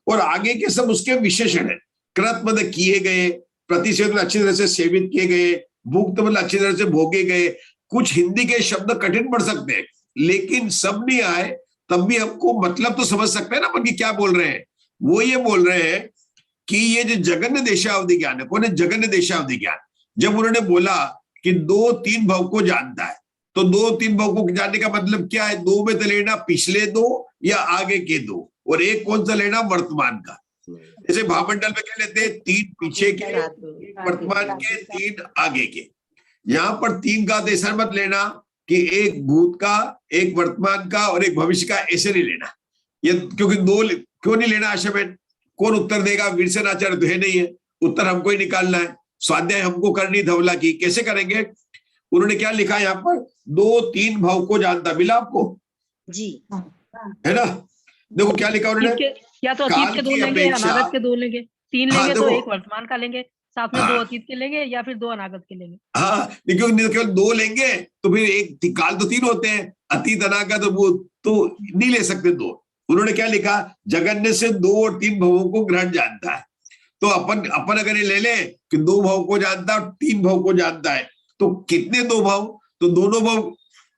और आगे के सब उसके विशेषण है। कृत मतलब किए गए, प्रतिसेवित मतलब अच्छी तरह से सेवित किए गए, भुक्त मतलब अच्छी तरह से भोगे गए। कुछ हिंदी के शब्द कठिन पड़ सकते हैं, लेकिन सब नहीं आए तब भी हमको मतलब तो समझ सकते हैं ना, बल्कि क्या बोल रहे हैं? वो ये बोल रहे हैं कि ये जो जगन्य देशावधि ज्ञान है, कौन है? जगन्य देशावधि ज्ञान। जब उन्होंने बोला कि 2-3 भाव को जानता है, तो 2-3 भाव को जानने का मतलब क्या है? 2 में तो लेना पिछले 2 या आगे के 2, और एक कौन सा लेना? वर्तमान का। जैसे भावमंडल में क्या लेते हैं? 3 पीछे के, वर्तमान के, 3 आगे के। यहाँ पर 3 का ऐसा मत लेना कि एक भूत का, एक वर्तमान का और एक भविष्य का, ऐसे नहीं लेना। ये क्योंकि 2 क्यों नहीं लेना? आशा बहन, कौन उत्तर देगा? वीरसेन आचार्य तो है नहीं है, उत्तर हमको ही निकालना है। स्वाध्याय हमको करनी धवला की, कैसे करेंगे? उन्होंने क्या लिखा यहाँ पर? 2-3 भाव को जानता। मिला आपको? जी, है ना? देखो क्या लिखा उन्होंने? या तो अतीत के 2 लेंगे या अनागत के 2 लेंगे। 3 लेंगे तो एक वर्तमान का लेंगे, साथ में 2 अतीत के लेंगे, या फिर 2 अनागत के लेंगे। हाँ, क्योंकि केवल 2 लेंगे तो फिर एक काल तो 3 होते हैं, अतीत अनागत, वो तो नहीं ले सकते 2। उन्होंने क्या लिखा? जगन्य से 2 और 3 भावों को ग्रहण जानता है। तो अपन अगर ये ले ले कि 2 भाव को जानता है और 3 भाव को जानता है, तो कितने 2 भाव? तो दोनों भाव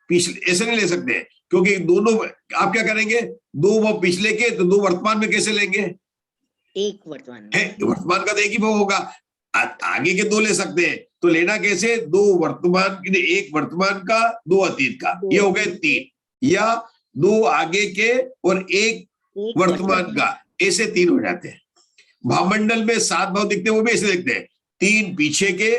पिछले, ऐसे नहीं ले सकते हैं, क्योंकि दोनों आप क्या करेंगे? 2 भाव पिछले के, तो 2 वर्तमान में कैसे लेंगे? एक वर्तमान है, वर्तमान का तो एक ही भाव होगा। आगे के 2 ले सकते हैं, तो लेना कैसे? 2 वर्तमान, एक वर्तमान का, 2 अतीत का, ये हो गए 3, या 2 आगे के और एक वर्तमान का, ऐसे 3 हो जाते हैं। भावमंडल में 7 भाव दिखते हैं, वो भी ऐसे दिखते हैं, 3 पीछे के,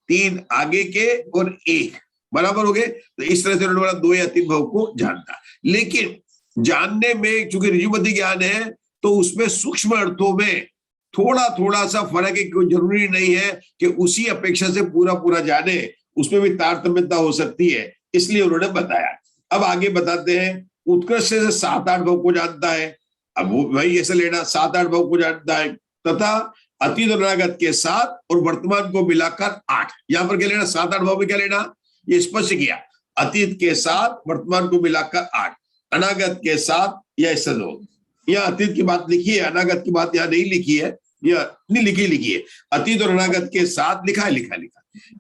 3 आगे के और 1 बराबर हो गए। तो इस तरह से उन्होंने बोला 2 या 3 भाव को जानता। लेकिन जानने में चूंकि ऋजुमती ज्ञान है, तो उसमें सूक्ष्म अर्थों में थोड़ा सा फर्क है। कोई जरूरी नहीं है कि उसी अपेक्षा से पूरा जाने, उसमें भी तारतम्यता हो सकती है, इसलिए उन्होंने बताया। अब आगे बताते हैं, उत्कृष्ट से 7-8 भाव को जानता है। अब वो भाई ऐसे लेना, 7-8 भाव को जानता है, तथा अतीत और अनागत के 7 और वर्तमान को मिलाकर 8। यहाँ पर क्या लेना? 7-8 भाव में क्या लेना? ये स्पष्ट किया, अतीत के 7, वर्तमान को मिलाकर 8, अनागत के 7, या ऐसा लो। यहाँ अतीत की बात लिखी है, अनागत की बात यहाँ नहीं लिखी है, या नहीं लिखी है। अतीत और अनागत के 7 लिखा है,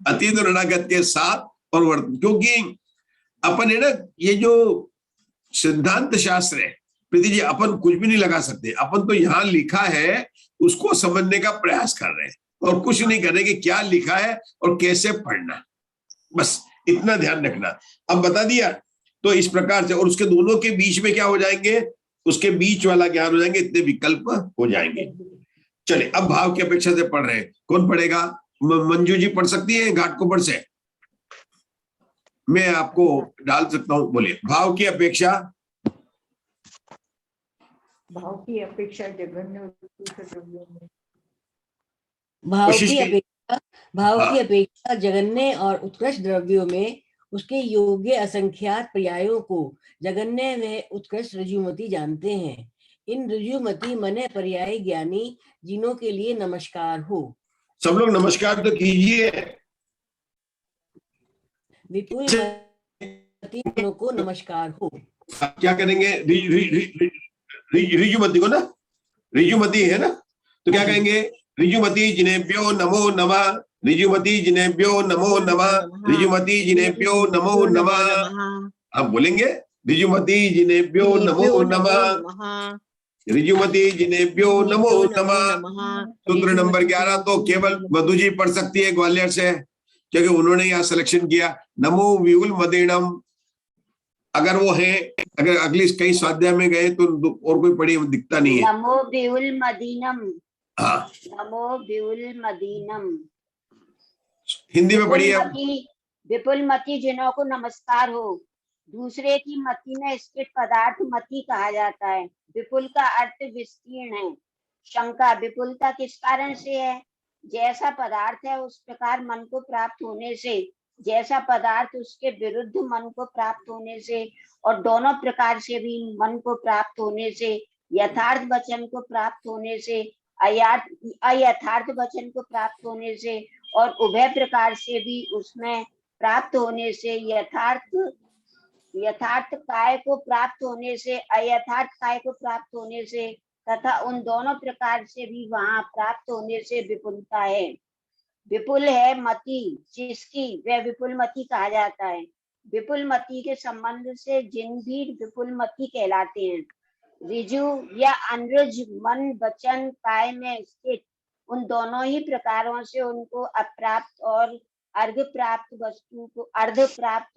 अतीत और अनागत के 7 और क्योंकि अपन है ना, ये जो सिद्धांत शास्त्र है प्रीति जी, अपन कुछ भी नहीं लगा सकते। अपन तो यहाँ लिखा है उसको समझने का प्रयास कर रहे हैं, और कुछ नहीं कर रहे कि क्या लिखा है और कैसे पढ़ना, बस इतना ध्यान रखना। अब बता दिया, तो इस प्रकार से, और उसके दोनों के बीच में क्या हो जाएंगे? उसके बीच वाला ज्ञान हो जाएंगे, इतने विकल्प हो जाएंगे। चले, अब भाव की अपेक्षा से पढ़ रहे हैं, कौन पढ़ेगा? मंजू जी पढ़ सकती है घाटकोपर से? मैं आपको डाल सकता हूं, बोलिए। भाव की अपेक्षा, जघन्य द्रव्यों में, भाव की अपेक्षा जघन्य और उत्कृष्ट द्रव्यों में उसके योग्य असंख्यात पर्यायों को जघन्य में उत्कृष्ट ऋजुमती जानते हैं। इन ऋजुमती मने पर्याय ज्ञानी जिनों के लिए नमस्कार हो। सब लोग नमस्कार तो कीजिए। विपुल मती को नमस्कार हो। क्या करेंगे? ऋजुमती को ना, ऋजुमती है ना, तो क्या कहेंगे? ऋजुमती जिनेभ्यो नमो नमः, ऋजुमती जिनेभ्यो नमो नमः, ऋजुमती जिनेभ्यो नमो नमः। आप बोलेंगे ऋजुमती जिनेभ्यो नमो नमः। ऋजुमती जिनेभ्यो नमो नमः। सूत्र नंबर 11 तो केवल मधु जी पढ़ सकती है ग्वालियर से, क्योंकि उन्होंने यहाँ सिलेक्शन किया। नमो विपुल मदीनम, अगर वो है, अगर अगली कहीं स्वाध्याय में गए तो और कोई पढ़ी दिखता नहीं है। नमो विपुल मदीनम। हाँ, नमो विपुल मदीनम। हिंदी में पढ़िए। विपुल मति जिनों को नमस्कार हो। दूसरे की मति में स्थित पदार्थ मति कहा जाता है। विपुल का अर्थ विस्तीर्ण है। शंका, विपुलता किस कारण से है? जैसा पदार्थ है उस प्रकार मन को प्राप्त होने से, जैसा पदार्थ उसके विरुद्ध मन को प्राप्त होने से, और दोनों प्रकार से भी मन को प्राप्त होने से, यथार्थ वचन को प्राप्त होने से, अयथार्थ वचन को प्राप्त होने से, और उभय प्रकार से भी उसमें प्राप्त होने से, यथार्थ काय को प्राप्त होने से, अयथार्थ काय को प्राप्त होने से, तथा उन दोनों प्रकार से भी वहां प्राप्त होने से विपुलता है। विपुल है मति जिसकी, वह विपुल मति कहा जाता है। विपुल मति के संबंध से जिन भी विपुल मति कहलाते हैं। ऋजु या अनृज मन वचन काय में स्थित उन दोनों ही प्रकारों से उनको अप्राप्त और अर्ध प्राप्त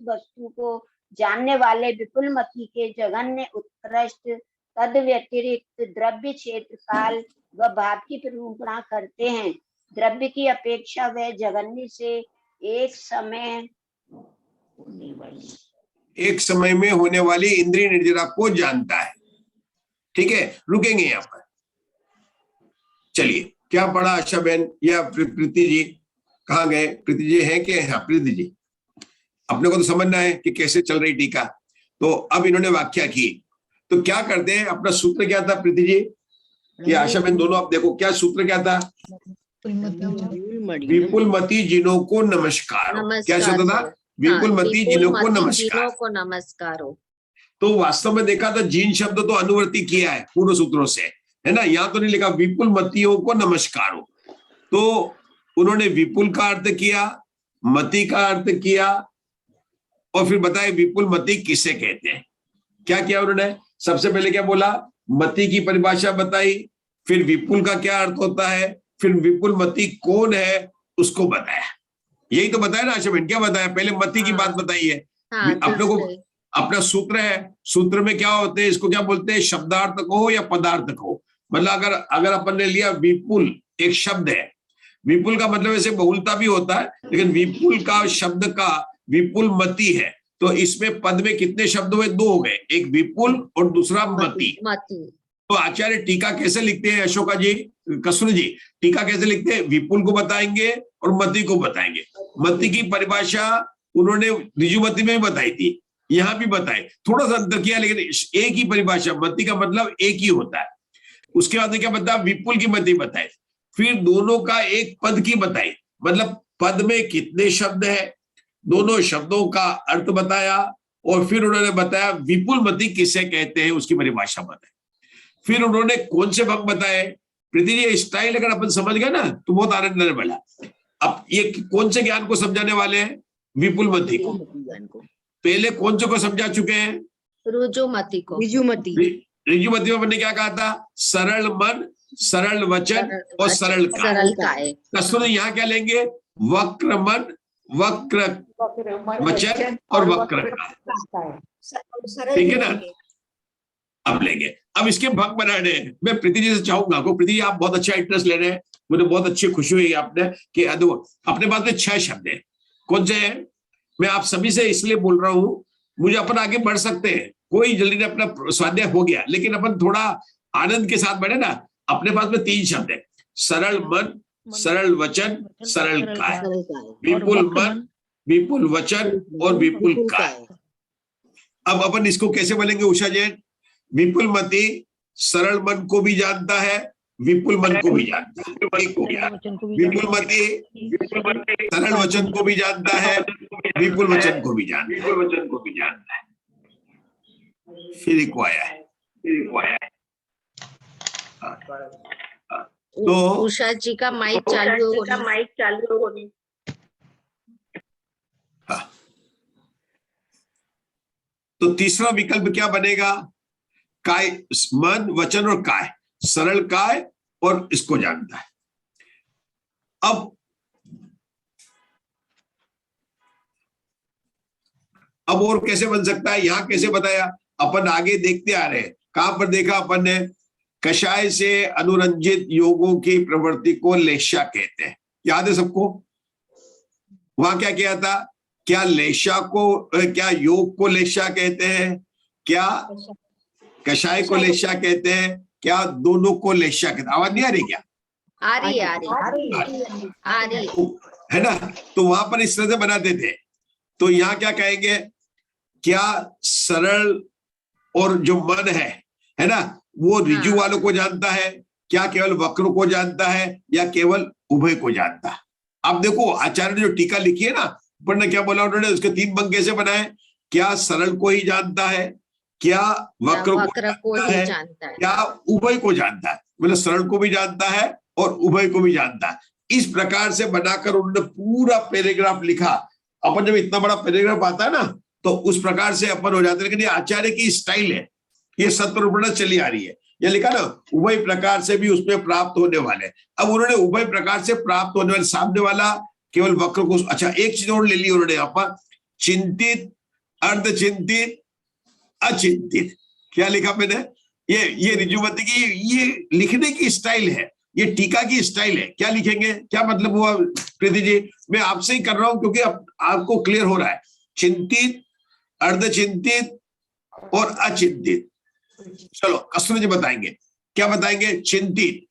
वस्तु को जानने वाले विपुल मति के जघन्य उत्कृष्ट तद व्यतिरिक्त द्रव्य क्षेत्र काल व भाव की निरूपणा करते हैं। द्रव्य की अपेक्षा वह जघन्य से एक समय में होने वाली इंद्रिय निर्जरा को जानता है। ठीक है, रुकेंगे यहाँ पर। चलिए, क्या पढ़ा आशा बहन या प्रीति जी? कहाँ गए? प्रीति जी हैं कि? हाँ, प्रीति जी, अपने को तो समझना है कि कैसे चल रही टीका। तो अब इन्होंने व्याख्या की, तो क्या करते हैं? अपना सूत्र क्या था प्रीति जी या आशा बहन, दोनों आप देखो, क्या सूत्र क्या था? विपुल मति जिनों को नमस्कार। क्या सूत्र था? विपुल मति जिनों को नमस्कार। तो वास्तव में देखा था जिन शब्द तो अनुवर्ती किया है पूर्व सूत्रों से, है ना? यहाँ तो नहीं लिखा विपुल मतियों को नमस्कार हो। तो उन्होंने विपुल का अर्थ किया, मति का अर्थ किया, और फिर बताए विपुल मति किसे कहते हैं। क्या किया उन्होंने? सबसे पहले क्या बोला? मति की परिभाषा बताई, फिर विपुल का क्या अर्थ होता है, फिर विपुल मति कौन है उसको बताया। यही तो बताया ना आशा बहन? क्या बताया? पहले मति की बात बताई है। अपने को अपना सूत्र है, सूत्र में क्या होते हैं, इसको क्या बोलते हैं? शब्दार्थ को या पदार्थ को। मतलब अगर अपन ने लिया विपुल एक शब्द है, विपुल का मतलब ऐसे बहुलता भी होता है, लेकिन विपुल का शब्द का विपुल मति है, तो इसमें पद में कितने शब्द हुए? दो हो गए, एक विपुल और दूसरा मति। तो आचार्य टीका कैसे लिखते हैं? अशोका जी, कसुर जी, टीका कैसे लिखते हैं? विपुल को बताएंगे और मति को बताएंगे। मति की परिभाषा उन्होंने ऋजुमति में बताई थी, यहाँ भी बताए, थोड़ा सा अंतर किया, लेकिन एक ही परिभाषा। मति का मतलब एक ही होता है। उसके बाद क्या बताया? विपुल की मति बताए, फिर दोनों का एक पद की बताई, मतलब पद में कितने शब्द है, दोनों शब्दों का अर्थ बताया, और फिर उन्होंने बताया विपुल मति किसे कहते हैं उसकी परिभाषा बताई। फिर उन्होंने कौन से भंग बताए। प्रीति जी, स्टाइल अगर अपन समझ गए ना तो बहुत आनंद आने वाला। अब ये कौन से ज्ञान को समझाने वाले हैं? विपुल मति को। पहले कौन से को समझा चुके हैं? ऋजुमति को। ऋजुमति में हमने क्या कहा था? सरल मन, सरल वचन और सरल काय। कसूर यहाँ क्या लेंगे? वक्र मन, वक्र वचन और वक्र काय। ठीक है ना? अब लेंगे। अब इसके भंग बनाने मैं प्रीति जी से चाहूंगा को। प्रीति जी, आप बहुत अच्छा इंटरेस्ट ले रहे हैं, मुझे बहुत अच्छी खुशी हुई आपने कि अपने पास में 6 शब्द है। कौन से हैं? मैं आप सभी से इसलिए बोल रहा हूं, मुझे अपन आगे बढ़ सकते हैं, कोई जल्दी ने अपना स्वाध्याय हो गया, लेकिन अपन थोड़ा आनंद के साथ बढ़े ना। अपने पास में 3 शब्द है, सरल मन, सरल वचन, सरल काय। विपुल मन, विपुल वचन और विपुल काय। अब अपन इसको कैसे बोलेंगे उषा जैन? विपुल मति सरल मन को भी जानता है, विपुल मन को भी जानता है। विपुल मति सरल वचन को भी जानता है, विपुल वचन को भी जानता है। फिर एक आया है। तो उषा जी का माइक चालू होगी। तो तीसरा विकल्प क्या बनेगा? काय, मन वचन और काय, सरल काय और इसको जानता है। अब और कैसे बन सकता है, यहां कैसे बताया, अपन आगे देखते आ रहे हैं। कहां पर देखा अपन ने, कषाय से अनुरंजित योगों की प्रवृत्ति को लेशा कहते हैं, याद है सबको। वहां क्या किया था, क्या लेशा को, क्या योग को लेशा कहते हैं, क्या कषाय को लेशा कहते हैं, क्या दोनों को लेशा कहते हैं? आवाज नहीं आ रही क्या? आ रही है ना। तो वहां पर इस तरह से बनाते थे। तो यहाँ क्या कहेंगे, क्या सरल और जो मन है ना, वो ऋजु वालों को जानता है, क्या केवल वक्र को जानता है, या केवल उभय को जानता है? अब देखो आचार्य ने जो टीका लिखी है ना, पर ने क्या बोला उन्होंने, उसके 3 भंग कैसे बनाए, क्या सरल को ही जानता है, क्या वक्र को ही जानता है, क्या उभय को जानता है, मतलब सरल को भी जानता है और उभय को भी जानता है। इस प्रकार से बनाकर उन्होंने पूरा पैराग्राफ लिखा। अपन जब इतना बड़ा पैराग्राफ आता है ना, तो उस प्रकार से अपन हो जाते हैं। लेकिन ये आचार्य की स्टाइल है, ये सत्प्रवृत्ति चली आ रही है। ये लिखा ना, उभय प्रकार से भी उसमें प्राप्त होने वाले। अब उन्होंने उभय प्रकार से प्राप्त होने वाले, सामने वाला केवल वक्र को, अच्छा एक चीज और ले ली उन्होंने यहाँ पर, चिंतित, अर्धचिंतित, अचिंतित। क्या लिखा मैंने, ये ऋजुमती की ये लिखने की स्टाइल है, ये टीका की स्टाइल है। क्या लिखेंगे, क्या मतलब हुआ प्रीति जी? मैं आपसे ही कर रहा हूं क्योंकि आपको क्लियर हो रहा है। चिंतित, अर्धचिंतित और अचिंतित। चलो कस्तूरी जी बताएंगे, क्या बताएंगे? चिंतित,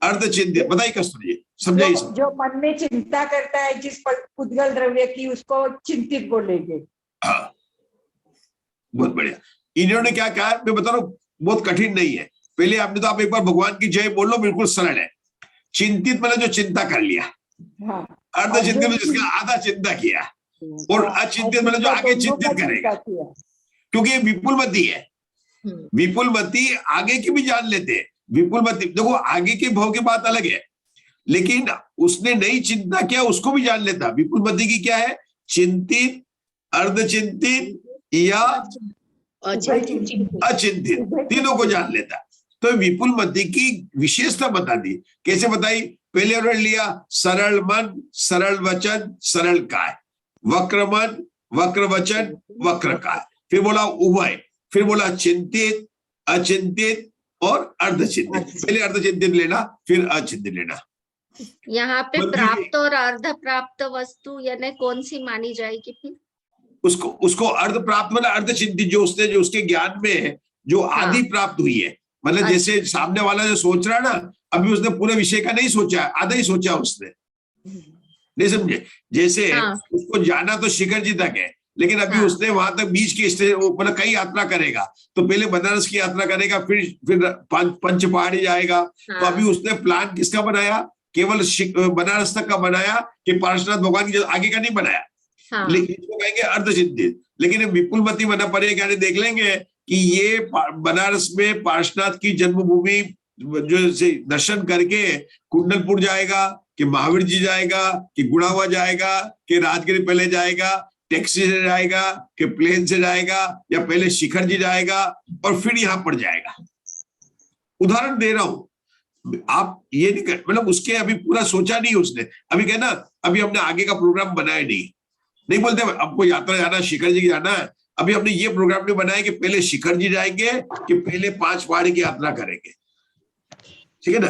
अर्धचिंतित, बताइए कस्तूरी जी, समझाइए। जो मन में चिंता करता है जिस पुद्गल द्रव्य की, उसको चिंतित बोलेंगे। हाँ, बहुत बढ़िया। इन्होंने क्या कहा, मैं बता रहा हूँ, बहुत कठिन नहीं है। पहले आपने तो आप एक बार भगवान की जय बोल लो, बिल्कुल सरल है। चिंतित मतलब जो चिंता कर लिया, हाँ। अर्धचिंतित मतलब जिसका आधा चिंता किया, और अचिंतित मतलब जो आगे चिंतित करेगा, क्योंकि ये विपुलमती है। विपुलमती आगे की भी जान लेते हैं। विपुलमती देखो, आगे के भाव की बात अलग है, लेकिन उसने नहीं चिंता किया उसको भी जान लेता। विपुलमती की क्या है, चिंतित, अर्धचिंतित या अचिंतित, तीनों को जान लेता। तो विपुलमती की विशेषता बता दी। कैसे बताई? पहले उन्होंने लिया सरल मन, सरल वचन, सरल काय, वक्र मन, वक्र वचन, वक्र काय, फिर बोला उभय, फिर बोला चिंतित, अचिंतित और अर्धचिंतित। पहले अर्धचिंतित लेना, फिर अचिंतित लेना। यहाँ पे प्राप्त और अर्ध प्राप्त वस्तु यानी कौन सी मानी जाएगी फिर? उसको अर्ध प्राप्त मतलब अर्धचिंतित, जो उसने, जो उसके ज्ञान में जो आदि प्राप्त हुई है। मतलब जैसे सामने वाला जो सोच रहा है ना, अभी उसने पूरे विषय का नहीं सोचा, आधा ही सोचा उसने, नहीं समझे? जैसे उसको जाना तो शिखर जी तक है, लेकिन अभी उसने वहां तक बीच की स्टेज, मतलब कई यात्रा करेगा। तो पहले बनारस की यात्रा करेगा, फिर पंच पहाड़ी जाएगा। तो अभी उसने प्लान किसका बनाया? केवल बनारस तक का बनाया, कि पार्श्वनाथ भगवान की आगे का नहीं बनाया। लेकिन इसको कहेंगे अर्धचिंतित। लेकिन विपुलमती बना पड़ेगा, देख लेंगे कि ये बनारस में पार्श्वनाथ की जन्मभूमि जो से दर्शन करके कुंडलपुर जाएगा, कि महावीर जी जाएगा, कि गुड़ावा जाएगा, कि राजगिरी पहले जाएगा, टैक्सी से जाएगा, कि प्लेन से जाएगा, या पहले शिखर जी जाएगा और फिर यहाँ पर जाएगा। उदाहरण दे रहा हूं, आप ये नहीं कर, मतलब उसके अभी पूरा सोचा नहीं उसने। अभी कहना, अभी हमने आगे का प्रोग्राम बनाया नहीं बोलते आपको यात्रा जाना, शिखर जी की जाना है। अभी हमने ये प्रोग्राम नहीं बनाया कि पहले शिखर जी जाएंगे, कि पहले 5 पहाड़ी की यात्रा करेंगे, ठीक है ना?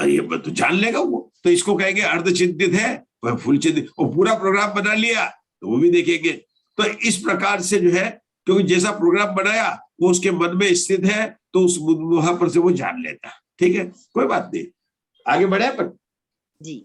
अरे ये तो जान लेगा वो। तो इसको कहेंगे अर्धचिंतित है, फुल चिंतित। और पूरा प्रोग्राम बना लिया तो वो भी देखेंगे। तो इस प्रकार से जो है, क्योंकि जैसा प्रोग्राम बनाया वो उसके मन में स्थित है, तो उस वहां पर से वो जान लेता। ठीक है, कोई बात नहीं, आगे बढ़े अपन जी।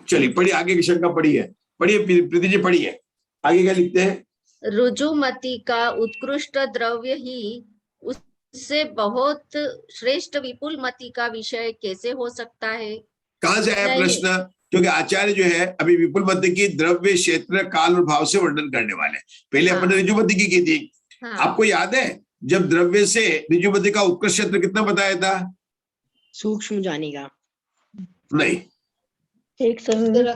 चलिए पढ़िए, आगे की शंका पढ़िए, प्रीति जी पढ़िए, आगे क्या लिखते हैं? ऋजुमती का उत्कृष्ट द्रव्य ही उससे बहुत श्रेष्ठ विपुलमती का विषय कैसे हो सकता है? कहाँ से आया प्रश्न? क्योंकि आचार्य जो है अभी विपुलमती की द्रव्य, क्षेत्र, काल और भाव से वर्णन करने वाले। पहले अपन ने ऋजुमती की थी। आपको याद है जब द्रव्य से ऋजुमती का उत्कृष्ट क्षेत्र कितना बताया था? सूक्ष्म जानेगा नहीं, एक समय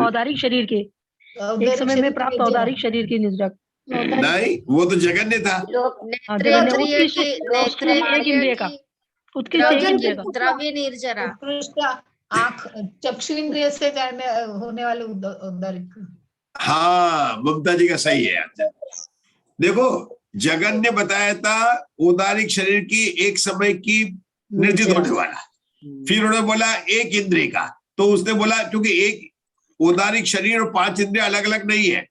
औदारिक शरीर के, एक समय में प्राप्त औदारिक शरीर की निजरक। नहीं, वो तो जगन्य था। नेत्रेंद्रिय की एक इंद्रिय का, उत्कृष्ट एक इंद्रिय का। द्रव्य निर्जरा, उत्कृष्ट आंख चक्षु इंद्रिय से जाने होने वाले उदारिक। हाँ, ममता जी का सही है। देखो, जगन्य बताया था उदारिक शरीर की एक समय की निर्जित होने वाला, फिर उन्होंने बोला एक इंद्रिय का, तो उसने बोला क्योंकि एक उदारिक शरीर और 5 इंद्रिय अलग अलग नहीं है।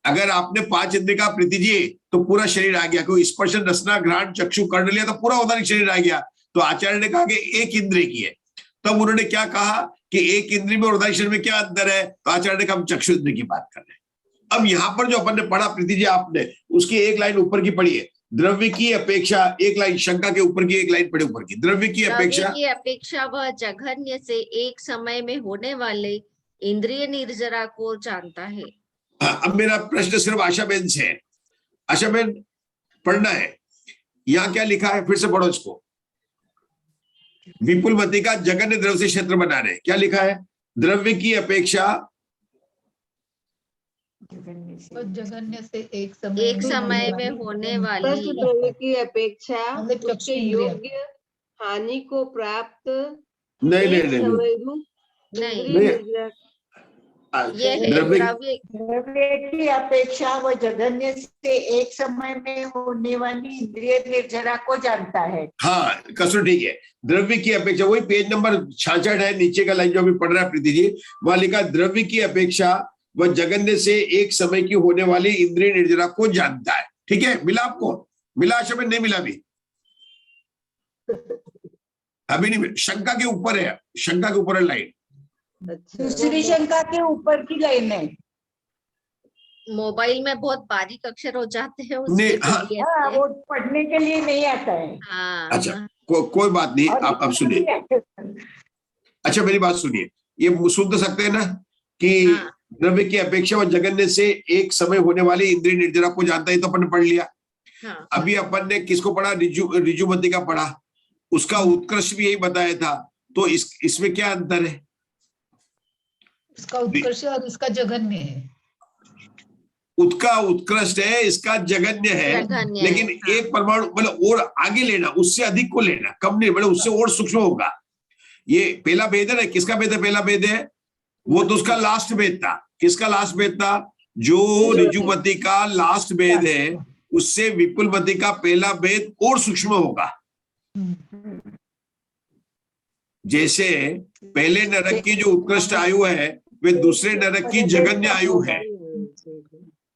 अगर आपने 5 इंद्रिय का प्रीतिजी तो पूरा शरीर आ गया, क्योंकि स्पर्श रसना घ्राण चक्षु कर्ण लिया तो पूरा उदारिक शरीर आ गया। तो आचार्य ने कहा कि एक इंद्रिय की है। तब उन्होंने क्या कहा कि एक इंद्रिय में और उदारिक शरीर में क्या अंतर है, तो आचार्य ने कहा हम चक्षु इंद्रिय की बात कर रहे हैं। अब यहाँ पर जो अपन ने पढ़ा प्रीतिजी आपने, उसकी एक लाइन ऊपर की पढ़ी है, द्रव्य की अपेक्षा, एक लाइन शंका के ऊपर की एक लाइन पढ़ी ऊपर की, द्रव्य की अपेक्षा वह जघन्य से एक समय में होने वाले इंद्रिय निर्जरा को जानता है। अब मेरा प्रश्न सिर्फ आशाबेन से है। आशाबेन, पढ़ना है, यहाँ क्या लिखा है, फिर से पढ़ो इसको। विपुल मति का जगन्य द्रव्य से क्षेत्र बना रहे, क्या लिखा है, द्रव्य की अपेक्षा जगन्य से एक समय में होने वाली द्रव्य की अपेक्षा चक्षु उसके इंद्रिय। योग्य हानि को प्राप्त नहीं एक नहीं समय रूप नहीं, इंद्रिय निर्जरा ये है द्रव्य द्रव्य की अपेक्षा वो जगन्य से एक समय में होने वाली इंद्रिय निर्जरा को जानता है। हाँ, कसर ठीक है, द्रव्य की अपेक्षा, वही पेज नंबर 66 है, नीचे का लाइन जो अभी पढ़ रहा है प्रीति जी, वहां लिखा द्रव्य की अपेक्षा वह जगन्य से एक समय की होने वाली इंद्रिय निर्जरा को जानता है। ठीक है, मिला आपको? मिला आशाबेन? नहीं मिला अभी नहीं मिला। शंका के ऊपर है, शंका के ऊपर है लाइन। दूसरी शंका के ऊपर की लाइन है। मोबाइल में बहुत बारीक अक्षर हो जाते हैं नहीं, हाँ, वो पढ़ने के लिए नहीं आता है। हाँ, अच्छा, कोई बात नहीं, आप अब सुनिए। अच्छा, मेरी बात सुनिए, ये सुन तो सकते हैं ना कि द्रव्य की अपेक्षा व जगन्य से एक समय होने वाली इंद्रिय निर्जरा को जानता है, तो अपन ने पढ़ लिया। हाँ। अभी अपन ने किसको पढ़ा, ऋजुमती का पढ़ा, उसका उत्कृष्ट भी यही बताया था। तो इसमें क्या अंतर है? इसका उत्कर्ष और इसका जघन्य है। उसका उत्कृष्ट है, इसका जगन्य है, लेकिन एक परमाणु मतलब और आगे लेना, उससे अधिक को लेना, कम नहीं, मतलब उससे और सूक्ष्म होगा। ये पहला भेद है ना, किसका भेद है? पहला भेद है वो तो उसका लास्ट भेद था। किसका लास्ट भेद था? जो ऋजुमती का लास्ट भेद है, उससे विपुलमती का पहला भेद और सूक्ष्म होगा। जैसे पहले नरक की जो उत्कृष्ट आयु है वे दूसरे नरक की जगन्य आयु है,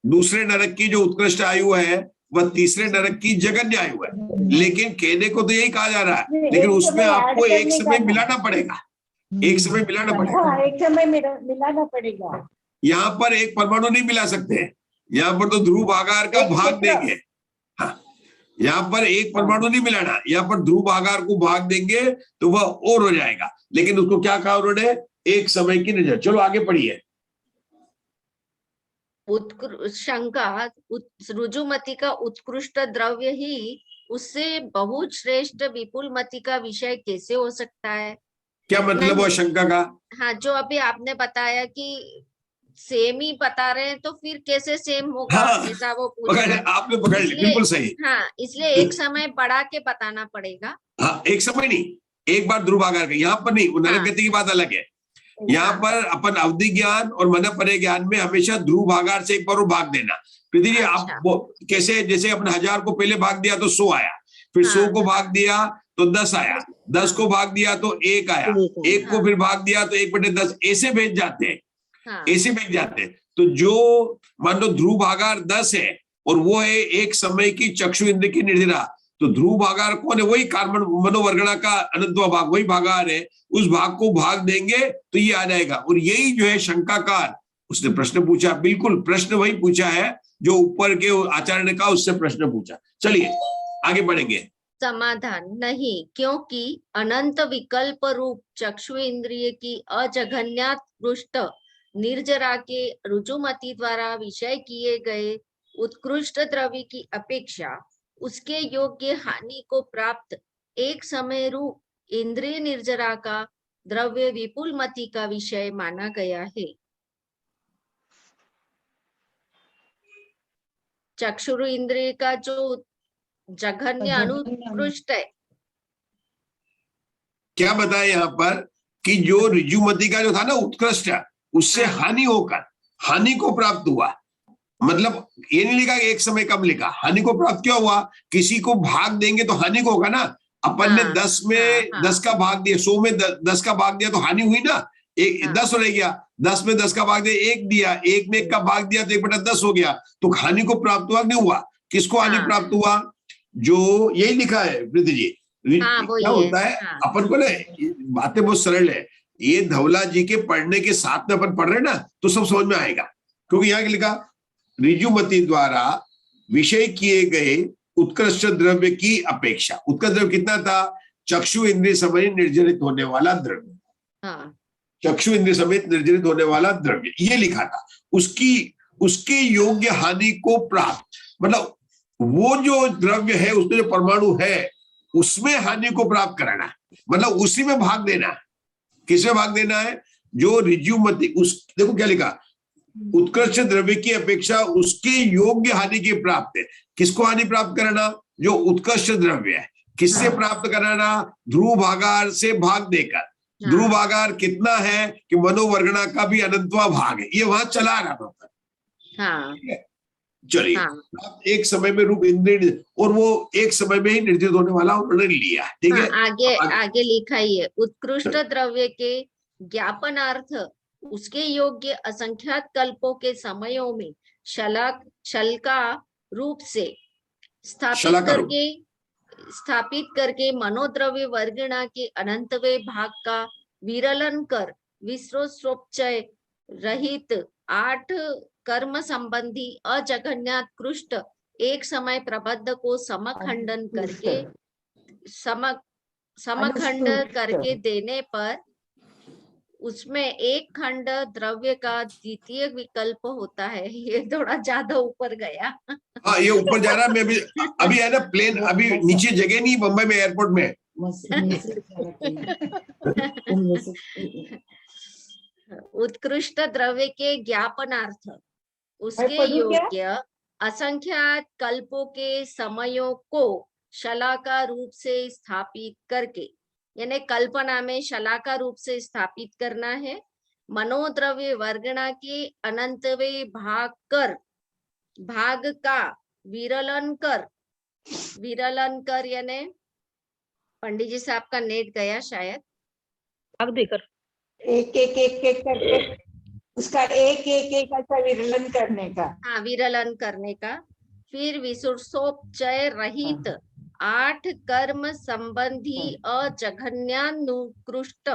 दूसरे नरक की जो उत्कृष्ट आयु है वह तीसरे नरक की जगन्य आयु है। लेकिन कहने को तो यही कहा जा रहा है, लेकिन उसमें आपको एक समय मिलाना पड़ेगा, एक समय मिलाना पड़ेगा। एक समय मिलाना पड़ेगा। यहाँ पर एक परमाणु नहीं मिला सकते, यहाँ पर तो ध्रुव भागार का भाग देंगे। हाँ, यहाँ पर एक परमाणु नहीं मिलाना, यहाँ पर ध्रुव भागार को भाग देंगे तो वह और हो जाएगा। लेकिन उसको क्या कहा उन्होंने? एक समय की नजर। चलो आगे पढ़िए। शंका, ऋजुमती का उत्कृष्ट द्रव्य ही उससे बहुत श्रेष्ठ विपुलमती का विषय कैसे हो सकता है? क्या मतलब वो शंका का? हाँ, जो अभी आपने बताया कि सेम ही बता रहे हैं, तो फिर कैसे सेम होगा? हाँ, ऐसा वो पूछ रहा है। आपने पकड़ ली, बिल्कुल सही। हाँ, इसलिए एक समय बढ़ा के बताना पड़ेगा। हाँ, एक समय नहीं, एक बार ध्रुव भागार का। यहाँ पर नहीं, नरक गति की बात अलग है। यहाँ पर अपन अवधि ज्ञान और मन परे ज्ञान में हमेशा ध्रुव भागार से एक बार भाग देना। प्रीति जी, आप कैसे, जैसे अपने 1000 को पहले भाग दिया तो 100 आया, फिर 100 को भाग दिया तो 10 आया, 10 को भाग दिया तो 1 आया, 1 को फिर भाग दिया तो 1/10, ऐसे भेज जाते हैं, ऐसे भेज जाते हैं। तो जो मान लो ध्रुव भागार 10 है और वो है एक समय की चक्षु इंद्र की निर्जरा, तो ध्रुव भागार कौन है? वही कार्बन मनोवर्गणा का अनंतवा भाग, वही भागार है। उस भाग को भाग देंगे तो ये आ जाएगा। और यही जो है शंकाकार, उसने प्रश्न पूछा, बिल्कुल प्रश्न वही पूछा है जो ऊपर के आचार्य ने कहा, उससे प्रश्न पूछा। चलिए आगे बढ़ेंगे। समाधान नहीं, क्योंकि अनंत विकल्प रूप चक्षु इंद्रिय की अजघन्यात्कृष्ट निर्जरा के ऋजुमती द्वारा विषय किए गए उत्कृष्ट द्रव्य की अपेक्षा उसके योग्य हानि को प्राप्त एक समय रूप इंद्रिय निर्जरा का द्रव्य विपुलमती का विषय माना गया है। चक्षुर इंद्रिय का जो जघन्य अनुत्कृष्ट है। क्या बताया यहाँ पर कि जो ऋजुमति का जो था ना उत्कृष्ट, उससे हानि होकर हानि को प्राप्त हुआ। मतलब ये नहीं लिखा कि एक समय कब लिखा, हानि को प्राप्त क्यों हुआ? किसी को भाग देंगे तो हानि को होगा ना। अपन ने 10 में 10 का भाग दिया, 100 में 10 का भाग दिया तो हानि हुई ना। एक 10 रह गया, 10 में 10 का भाग दिया, 1 दिया, 1 में 1 का भाग दिया तो 1/10 हो गया। तो हानि को प्राप्त हुआ नहीं हुआ? किसको हानि प्राप्त हुआ? जो यही लिखा है प्रीति जी। क्या होता है अपन को ना, बातें बहुत सरल है। ये धवला जी के पढ़ने के साथ में अपन पढ़ रहे ना तो सब समझ में आएगा। क्योंकि यहाँ लिखा ऋजुमति द्वारा विषय किए गए उत्कृष्ट द्रव्य की अपेक्षा। उत्कृष्ट द्रव्य कितना था? चक्षु इंद्रिय समेत निर्जरित होने वाला द्रव्य। चक्षु इंद्रिय समेत निर्जरित होने वाला द्रव्य, ये लिखा था। उसके योग्य हानि को प्राप्त, मतलब वो जो द्रव्य है उसमें जो परमाणु है उसमें हानि को प्राप्त कराना है, मतलब उसी में भाग देना है। किसमें भाग देना है? जो ऋजुमति, उस देखो क्या लिखा, उत्कृष्ट द्रव्य की अपेक्षा उसके योग्य हानि की प्राप्त है। किसको हानि प्राप्त कराना? जो उत्कृष्ट द्रव्य है। किससे प्राप्त कराना? ध्रुव भागार से भाग देकर। ध्रुव भागार कितना है कि मनोवर्गणा का भी अनंतवा भाग है, ये वहां चला रहा था। चलिए, एक समय में रूप इंद्रिय, और वो एक समय में ही निर्जित होने वाला उन्होंने लिया। ठीक है, आगे लिखा ही है, उत्कृष्ट द्रव्य के ज्ञापनार्थ उसके योग्य असंख्यात कल्पों के समयों में शलका रूप से स्थापित करके मनोद्रव्य वर्गणा के अनंतवे भाग का विरलन कर विश्रोपचय रहित 8 कर्म संबंधी अजघन्यात्कृष्ट एक समय प्रबद्ध को समखंड करके देने पर उसमें एक खंड द्रव्य का द्वितीय विकल्प होता है। ये थोड़ा ज्यादा ऊपर गया। हाँ, ये ऊपर जा रहा है। मैं अभी है ना प्लेन, अभी नीचे जगह नहीं बम्बई में एयरपोर्ट में। उत्कृष्ट द्रव्य के ज्ञापनार्थ उसके योग्य असंख्यात कल्पों के समयों को शलाका रूप से स्थापित करके, यानी कल्पना में शलाका रूप से स्थापित करना है। मनोद्रव्य वर्गणा के अनंतवे भाग का विरलन कर यानी पंडित जी साहब का नेट गया शायद, भाग देकर एक करके उसका एक ऐसा विरलन करने का। हाँ, विरलन करने का। फिर विसुरसोपचय रहित 8 कर्म संबंधी अजघन्यानुकृष्ट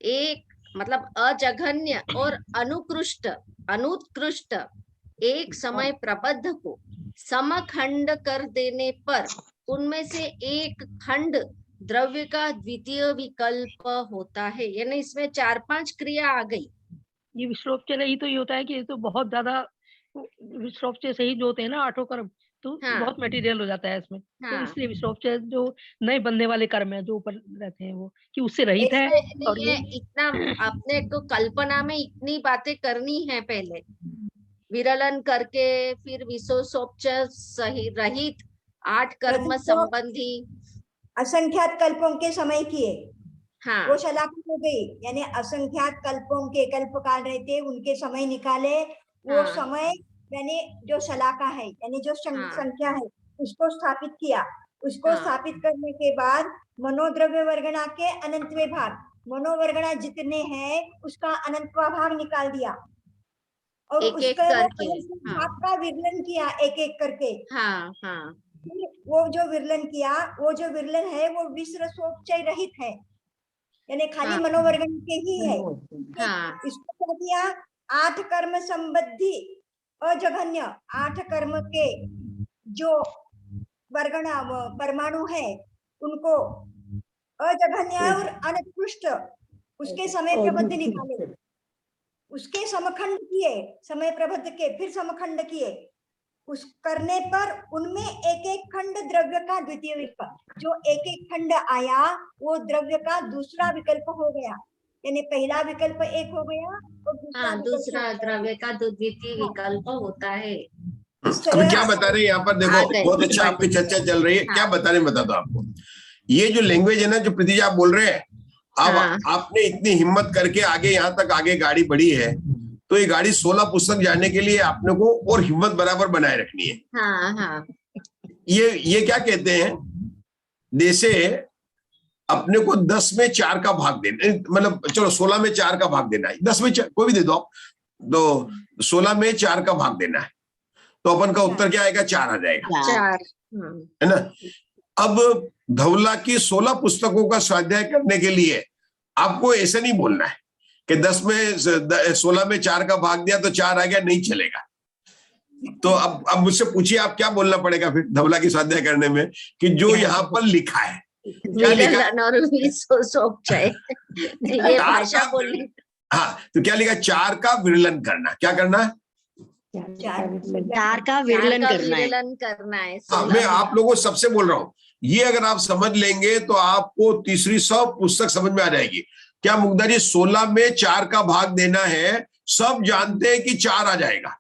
एक, मतलब अजघन्य और अनुत्कृष्ट एक समय प्रबद्ध को समखंड कर देने पर उनमें से एक खंड द्रव्य का द्वितीय विकल्प होता है। यानी इसमें 4-5 क्रिया आ गई। ये विश्रोपचय ही तो ये होता है कि ये तो बहुत ज्यादा विश्रोपचय से ही जो होते हैं ना 8 कर्म, तो बहुत मटेरियल हो जाता है इसमें। तो इसलिए विश्रोपचय जो नए बनने वाले कर्म है जो ऊपर रहते हैं वो कि उससे रहित है। और ये इतना अपने को कल्पना में इतनी बातें करनी है पहले, विरलन करके फिर विश्रोपचय सही रहित 8 कर्म संबंधी असंख्यात कल्पों के समय किए। हाँ, वो शलाका हो गई, यानी असंख्यात कल्पों के कल्प काल रहते उनके समय निकाले। वो समय यानी जो शलाका है, यानी जो संख्या है उसको स्थापित किया। उसको स्थापित करने के बाद मनोद्रव्य वर्गणा के अनंतवे भाग, मनोवर्गणा जितने हैं उसका अनंतवा भाग निकाल दिया और उसका भाग का विरलन किया एक एक करके। वो जो विरलन है वो विसृसोपचय रहित है, यानी खाली मनोवर्गण के ही है। इसको क्या किया? 8 कर्म संबंधी अजघन्य, 8 कर्म के जो वर्गणा परमाणु है उनको अजघन्य और अनुत्कृष्ट उसके समय प्रबद्ध निकाले, उसके समखंड किए, समय प्रबद्ध के फिर समखंड किए। उस करने पर उनमें एक एक खंड द्रव्य का द्वितीय विकल्प, जो एक एक खंड आया वो द्रव्य का दूसरा विकल्प हो गया। यानी पहला विकल्प एक हो गया और दूसरा द्रव्य का द्वितीय विकल्प होता है। अभी क्या बता रहे हैं यहाँ पर, देखो बहुत अच्छा आपकी चर्चा चल रही है। क्या बता रहे हैं बता दो आपको। ये जो लैंग्वेज है ना, जो प्रीति जी आप बोल रहे हैं, अब आपने इतनी हिम्मत करके आगे यहाँ तक आगे गाड़ी बढ़ी है, तो ये गाड़ी 16 पुस्तक जानने के लिए आपने को और हिम्मत बराबर बनाए रखनी है। हाँ। ये क्या कहते हैं, जैसे अपने को 10 में 4 का भाग देना, मतलब चलो 16 में 4 का भाग देना है, 10 में 4 कोई भी दे दो आप, तो 16 में 4 का भाग देना है, तो अपन का उत्तर क्या आएगा, 4 आ जाएगा, 4 है ना। अब धवला की 16 पुस्तकों का स्वाध्याय करने के लिए आपको ऐसे नहीं बोलना है कि 10 में 16 में 4 का भाग दिया तो 4 आ गया, नहीं चलेगा। तो अब मुझसे पूछिए आप क्या बोलना पड़ेगा फिर धवला की स्वाध्याय करने में, कि जो यहाँ पर लिखा है, क्या लिखा है? ये भाषा बोलने। हाँ, तो क्या लिखा, 4 का विरलन करना, क्या करना है, 4 का विरलन करना है। हाँ, मैं आप लोगों को सबसे बोल रहा हूँ, ये अगर आप समझ लेंगे तो आपको तीसरी 100 पुस्तक समझ में आ जाएगी। क्या मुग्धा जी, 16 में 4 का भाग देना है, सब जानते हैं कि 4 आ जाएगा,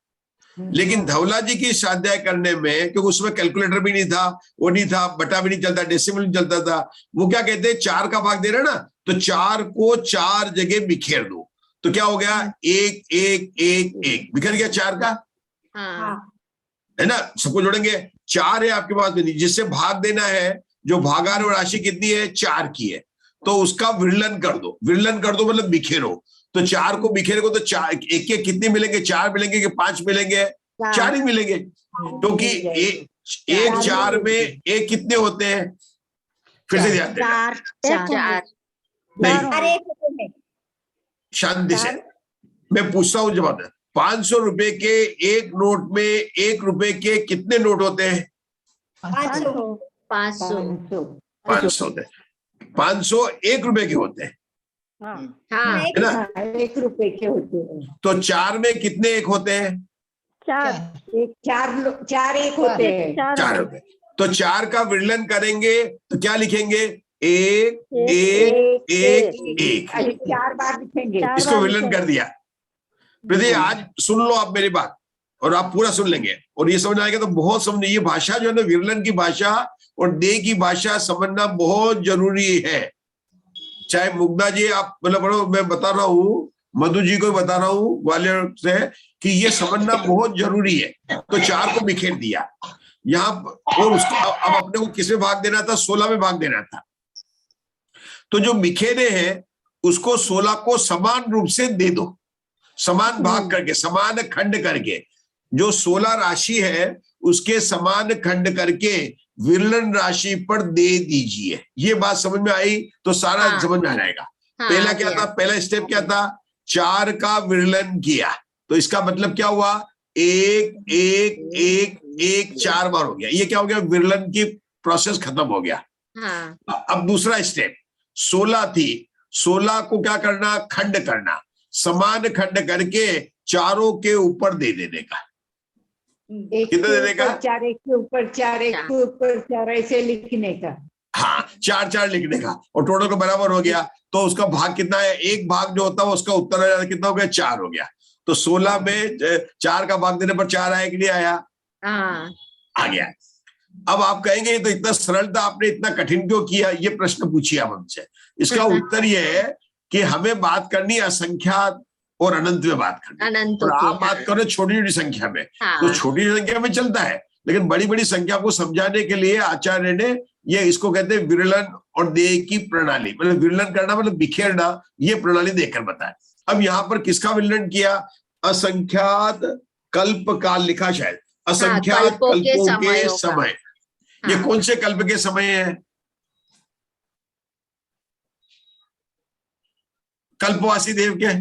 लेकिन धवला जी की स्वाध्याय करने में, क्योंकि उसमें कैलकुलेटर भी नहीं था, वो नहीं था, बटा भी नहीं चलता, डेसिमल नहीं चलता था, वो क्या कहते हैं, 4 का भाग दे रहे ना, तो 4 को 4 जगह बिखेर दो, तो क्या हो गया, 1 1 1 1 बिखर गया 4 का, है ना। सबको जोड़ेंगे, 4 है आपके पास में, जिससे भाग देना है, जो भागार और राशि कितनी है, 4 की है, तो उसका विरलन कर दो। विरलन कर दो मतलब बिखेरो, तो 4 को बिखेरेगो तो 4 एक एक कितने मिलेंगे, 4 मिलेंगे कि 5 मिलेंगे, 4 ही मिलेंगे, क्योंकि एक 4 में एक कितने होते हैं, फिर से ध्यान देना, 4 नहीं, शांति से मैं पूछता हूँ जवाब। 500 रुपए के एक नोट में 1 रुपए के कितने नोट होते हैं, 500 1 रुपए के होते हैं, है ना, 1 रुपए के होते हैं, तो 4 में कितने 1 होते हैं, 4 1 होते हैं, 4 रुपए। तो 4 का विरलन करेंगे तो क्या लिखेंगे, 1 1 1 1, 4 बार लिखेंगे, इसको विरलन कर दिया। प्रति आज सुन लो आप मेरी बात, और आप पूरा सुन लेंगे और ये समझ आएगा तो बहुत समझ, ये भाषा जो है ना, विरलन की भाषा और दे की भाषा समझना बहुत जरूरी है। चाहे मुग्धा जी आप मतलब, मैं बता रहा हूँ, मधु जी को बता रहा हूँ ग्वालियर से, कि ये समझना बहुत जरूरी है। तो 4 को बिखेर दिया यहाँ, और उसको अब अपने को किसमें भाग देना था, 16 में भाग देना था। तो जो बिखेरे हैं उसको 16 को समान रूप से दे दो, समान भाग करके, समान खंड करके, जो 16 राशि है उसके समान खंड करके विरलन राशि पर दे दीजिए। ये बात समझ में आई तो सारा समझ में आ जाएगा। पहला क्या था, पहला स्टेप क्या था, 4 का विरलन किया, तो इसका मतलब क्या हुआ, 1 1 1 1 4 बार हो गया। ये क्या हो गया, विरलन की प्रोसेस खत्म हो गया। अब दूसरा स्टेप, 16 थी, 16 को क्या करना, खंड करना, समान खंड करके चारों के ऊपर दे देने का। कितना देने का, 4 1 के ऊपर 4 1 के ऊपर 4 ऐसे लिखने का। हाँ, 4 4 लिखने का, और टोटल को बराबर हो गया। तो उसका भाग कितना है, एक भाग जो होता है उसका उत्तर कितना हो गया, 4 हो गया। तो 16 में 4 का भाग देने पर 4 आया कि नहीं आया, आ गया। अब आप कहेंगे ये तो इतना सरल था, आपने इतना कठिन क्यों किया, ये प्रश्न पूछिए आप हमसे। इसका उत्तर ये है कि हमें बात करनी असंख्यात और अनंत में बात करनी, और आप बात करो छोटी छोटी संख्या में। तो छोटी संख्या में चलता है, लेकिन बड़ी बड़ी संख्या को समझाने के लिए आचार्य ने ये, इसको कहते हैं विरलन और देह की प्रणाली, मतलब विरलन करना मतलब बिखेरना, ये प्रणाली देकर बताया। अब यहाँ पर किसका विरलन किया, असंख्यात कल्प काल लिखा, शायद असंख्यात कल्पों के समय। ये कौन से कल्प के समय है, कल्पवासी देव के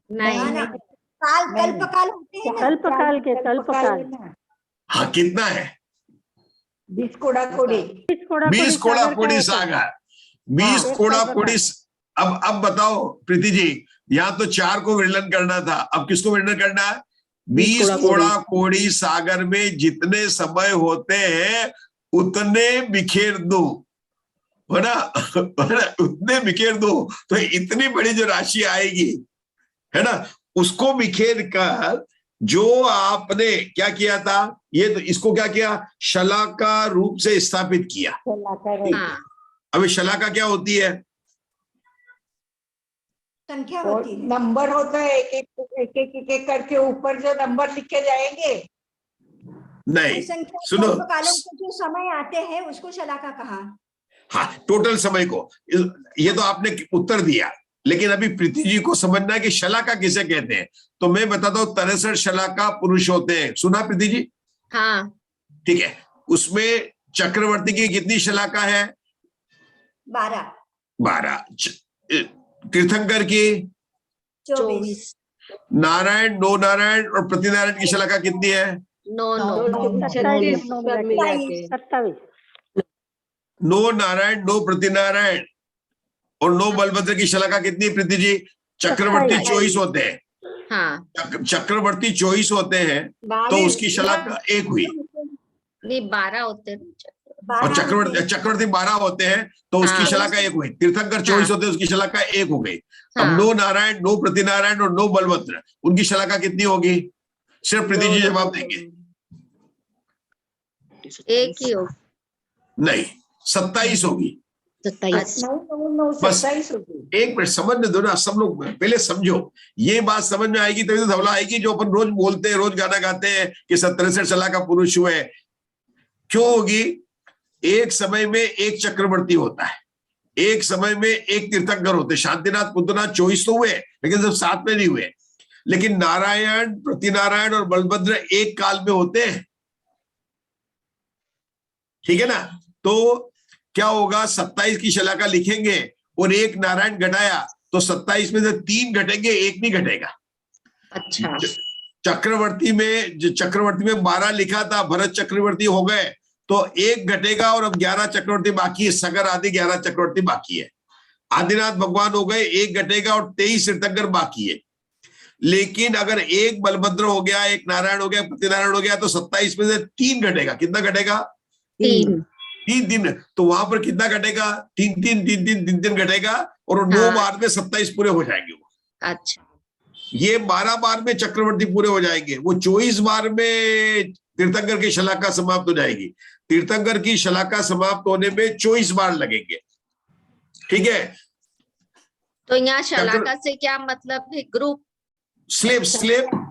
नहीं, कल्प काल होते हैं, कल्पकाल के, कल्पकाल। हाँ, कितना है, 20 कोड़ा कोड़ी, 20 कोड़ा कोड़ी सागर, 20 कोड़ा कोड़ी। अब बताओ प्रीति जी, यहाँ तो 4 को विरलन करना था, अब किसको विरलन करना है, 20 कोड़ा कोड़ी सागर में जितने समय होते हैं उतने बिखेर दो, है ना, उतने बिखेर दो। तो इतनी बड़ी जो राशि आएगी, है ना, उसको बिखेर कर जो आपने क्या किया था, ये तो इसको क्या किया, शलाका रूप से स्थापित किया। हाँ अभी शलाका क्या होती है? संख्या होती है। नंबर होता है, एक करके ऊपर जो नंबर लिखे जाएंगे। नहीं, संख्या सुनो, कालों के जो समय आते हैं उसको शलाका कहा। हाँ, टोटल समय को। ये तो आपने उत्तर दिया, लेकिन अभी प्रीति जी को समझना है कि शलाका किसे कहते हैं। तो मैं बताता हूँ, 63 शलाका पुरुष होते हैं। सुना प्रीति जी? हाँ ठीक है। उसमें चक्रवर्ती की कितनी शलाका है? 12। तीर्थंकर की 24 नारायण, नो नारायण और प्रतिनारायण की शलाका कितनी है? 9 27। नो नारायण, नो प्रतिनारायण और नो बलभद्र की शलाका कितनी प्रीति जी? चक्रवर्ती 24 होते हैं। हाँ चक्रवर्ती 24 होते हैं, तो उसकी शलाका 1 हुई। नहीं 12 होते हैं। और चक्रवर्ती 12 होते हैं, तो उसकी हाँ। शलाका 1 हुई। तीर्थंकर 24 होते हैं, उसकी शलाका 1 हो गई। अब नो नारायण, नो प्रतिनारायण और नो बलभद्र, उनकी शलाका कितनी होगी? सिर्फ प्रीति जी जवाब देंगे। एक ही हो। नहीं, 27 होगी। 27। 27 होगी। एक मिनट समझने दो ना, सब लोग पहले समझो। ये बात समझ में आएगी तभी तो धवला आएगी। जो अपन रोज बोलते हैं, रोज गाना गाते हैं कि 63 शलाका पुरुष हुए, क्यों होगी? एक समय में एक चक्रवर्ती होता है, एक समय में एक तीर्थंकर होते। शांतिनाथ, पुत्रनाथ 24 तो हुए, लेकिन सब साथ में नहीं हुए। लेकिन नारायण, प्रतिनारायण और बलभद्र एक काल में होते हैं, ठीक है ना? तो क्या होगा, 27 की शलाका लिखेंगे और एक नारायण घटाया तो 27 में से 3 घटेंगे, 1 नहीं घटेगा। अच्छा। चक्रवर्ती में 12 लिखा था, भरत चक्रवर्ती हो गए तो 1 घटेगा और अब 11 चक्रवर्ती बाकी है। सगर आदि 11 चक्रवर्ती बाकी है। आदिनाथ भगवान हो गए, 1 घटेगा और 23 तीर्थंकर बाकी है। लेकिन अगर 1 बलभद्र हो गया, 1 नारायण हो गया, प्रतिनारायण हो गया, तो 27 में से 3 घटेगा। कितना घटेगा? 3 दिन। तो वहां पर कितना घटेगा? 3 घटेगा और 9 बार में 27 पूरे हो जाएंगे वो। अच्छा। ये 12 बार में चक्रवर्ती पूरे हो जाएंगे। वो 24 बार में तीर्थंकर की शलाका समाप्त हो जाएगी। तीर्थंकर की शलाका समाप्त होने में 24 बार लगेंगे, ठीक है? तो यहाँ शलाका से क्या मतलब है? ग्रुप, स्लेब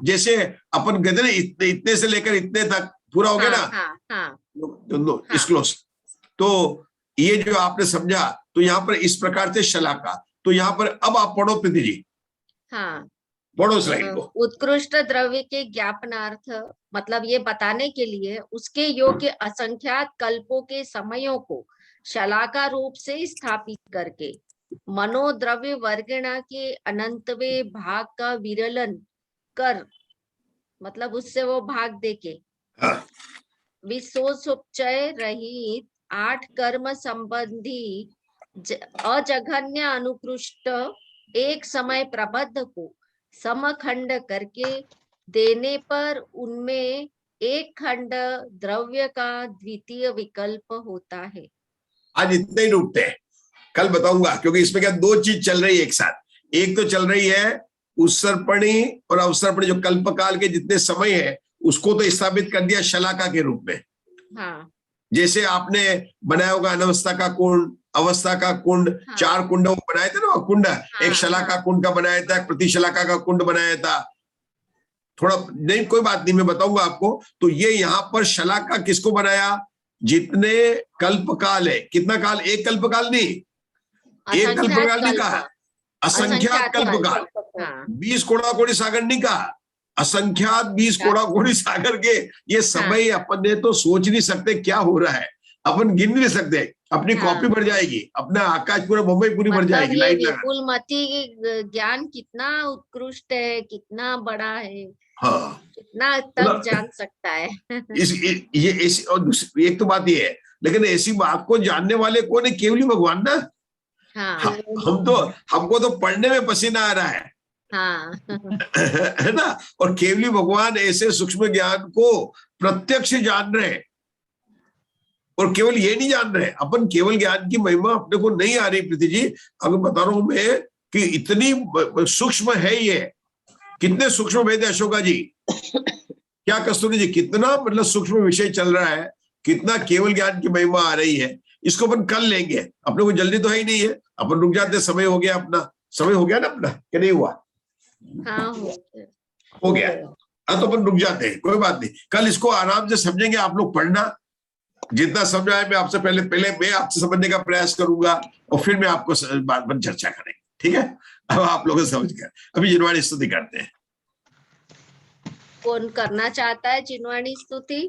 जैसे अपन कहते ना, इतने से लेकर इतने तक पूरा हो गया ना। हाँ। इसक्लोज। तो ये जो आपने समझा, तो यहाँ पर इस प्रकार से शलाका। तो यहाँ पर अब आप पढ़ो प्रीति जी। हाँ। पढ़ो स्लाइड को। उत्कृष्ट द्रव्य के ज्ञापनार्थ, मतलब ये बताने के लिए उसके योग्य असंख्यात कल्पों के समयों को शलाका रूप से स्थापित करके मनोद्रव्य वर्गणा के अनंतवे भाग का विरलन कर, मतलब उससे वो भाग देके विशोषोपचय रहित 8 कर्म संबंधी अजघन्य अनुकृष्ट एक समय प्रबद्ध को समखंड करके देने पर उनमें एक खंड द्रव्य का द्वितीय विकल्प होता है। आज इतने ही डूबते हैं, कल बताऊंगा, क्योंकि इसमें क्या 2 चीज चल रही है एक साथ। एक तो चल रही है उत्सर्पणी और अवसर्पणी, जो कल्पकाल के जितने समय है उसको तो स्थापित कर दिया शलाका के रूप में। हाँ। जैसे आपने बनाया होगा अनवस्था का कुंड, अवस्था का कुंड, 4 कुंड वो बनाए थे ना, वो कुंड। एक शलाका कुंड का बनाया था, प्रतिशलाका का कुंड बनाया था। थोड़ा नहीं, कोई बात नहीं, मैं बताऊंगा आपको। तो ये यहाँ पर शलाका किसको बनाया? जितने कल्पकाल है। कितना काल? एक कल्पकाल नहीं, एक कल्पकाल नहीं कहा, असंख्यात कल्पकाल। 20 कोड़ा सागर नहीं कहा, असंख्यात 20 कोड़ा सागर के ये समय अपन ने तो सोच नहीं सकते क्या हो रहा है। अपन गिन नहीं सकते। अपनी कॉपी भर जाएगी, अपना आकाश पूरा मुंबई पूरी भर जाएगी। लाइन लगा। विपुलमती ज्ञान कितना उत्कृष्ट है, कितना बड़ा है। हाँ, कितना तक जान सकता है। ये ऐसी, और एक तो बात ये है, लेकिन ऐसी बात को जानने वाले कौन है? केवली भगवान ना। हाँ। हमको तो पढ़ने में पसीना आ रहा है। हाँ। है ना? और केवली भगवान ऐसे सूक्ष्म ज्ञान को प्रत्यक्ष जान रहे हैं। और केवल ये नहीं जान रहे, अपन केवल ज्ञान की महिमा अपने को नहीं आ रही प्रीति जी। अगर बता रहा हूं मैं कि इतनी सूक्ष्म है ये, कितने सूक्ष्म भेद है अशोका जी, क्या कस्तूरी जी, कितना मतलब सूक्ष्म विषय चल रहा है, कितना केवल ज्ञान की महिमा आ रही है। इसको अपन कर लेंगे, अपने को जल्दी तो है ही नहीं है, अपन रुक जाते, समय हो गया अपना, समय हो गया ना अपना, क्या नहीं हुआ? हाँ हो गया। हाँ तो अपन रुक जाते हैं, कोई बात नहीं, कल इसको आराम से समझेंगे। आप लोग पढ़ना, जितना समझा है मैं आपसे पहले मैं आपसे समझने का प्रयास करूंगा और फिर मैं आपको बात पर चर्चा करेंगे, ठीक है? अब आप लोग समझ गए। अभी जिनवाणी स्तुति करते हैं। कौन करना चाहता है जिनवाणी स्तुति?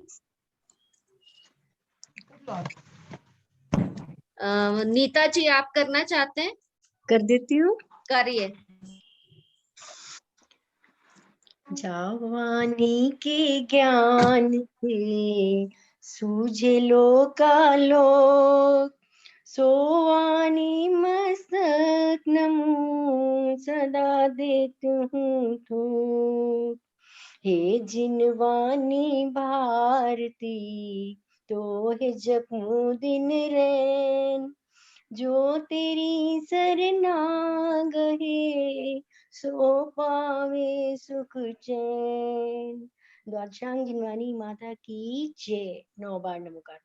नीता जी आप करना चाहते हैं? कर देती हूँ। करिए। जावानी के ज्ञान से सूझे लोकालोक, सोवानी मस्तक नमो सदा देत हूँ ठोक। हे जिनवानी भारती तो है जपू दिन रैन, जो तेरी सरना गहे सो पावे सुख चैन। द्वादशांग जिनवानी माता की जय। 9 बार नमोकार।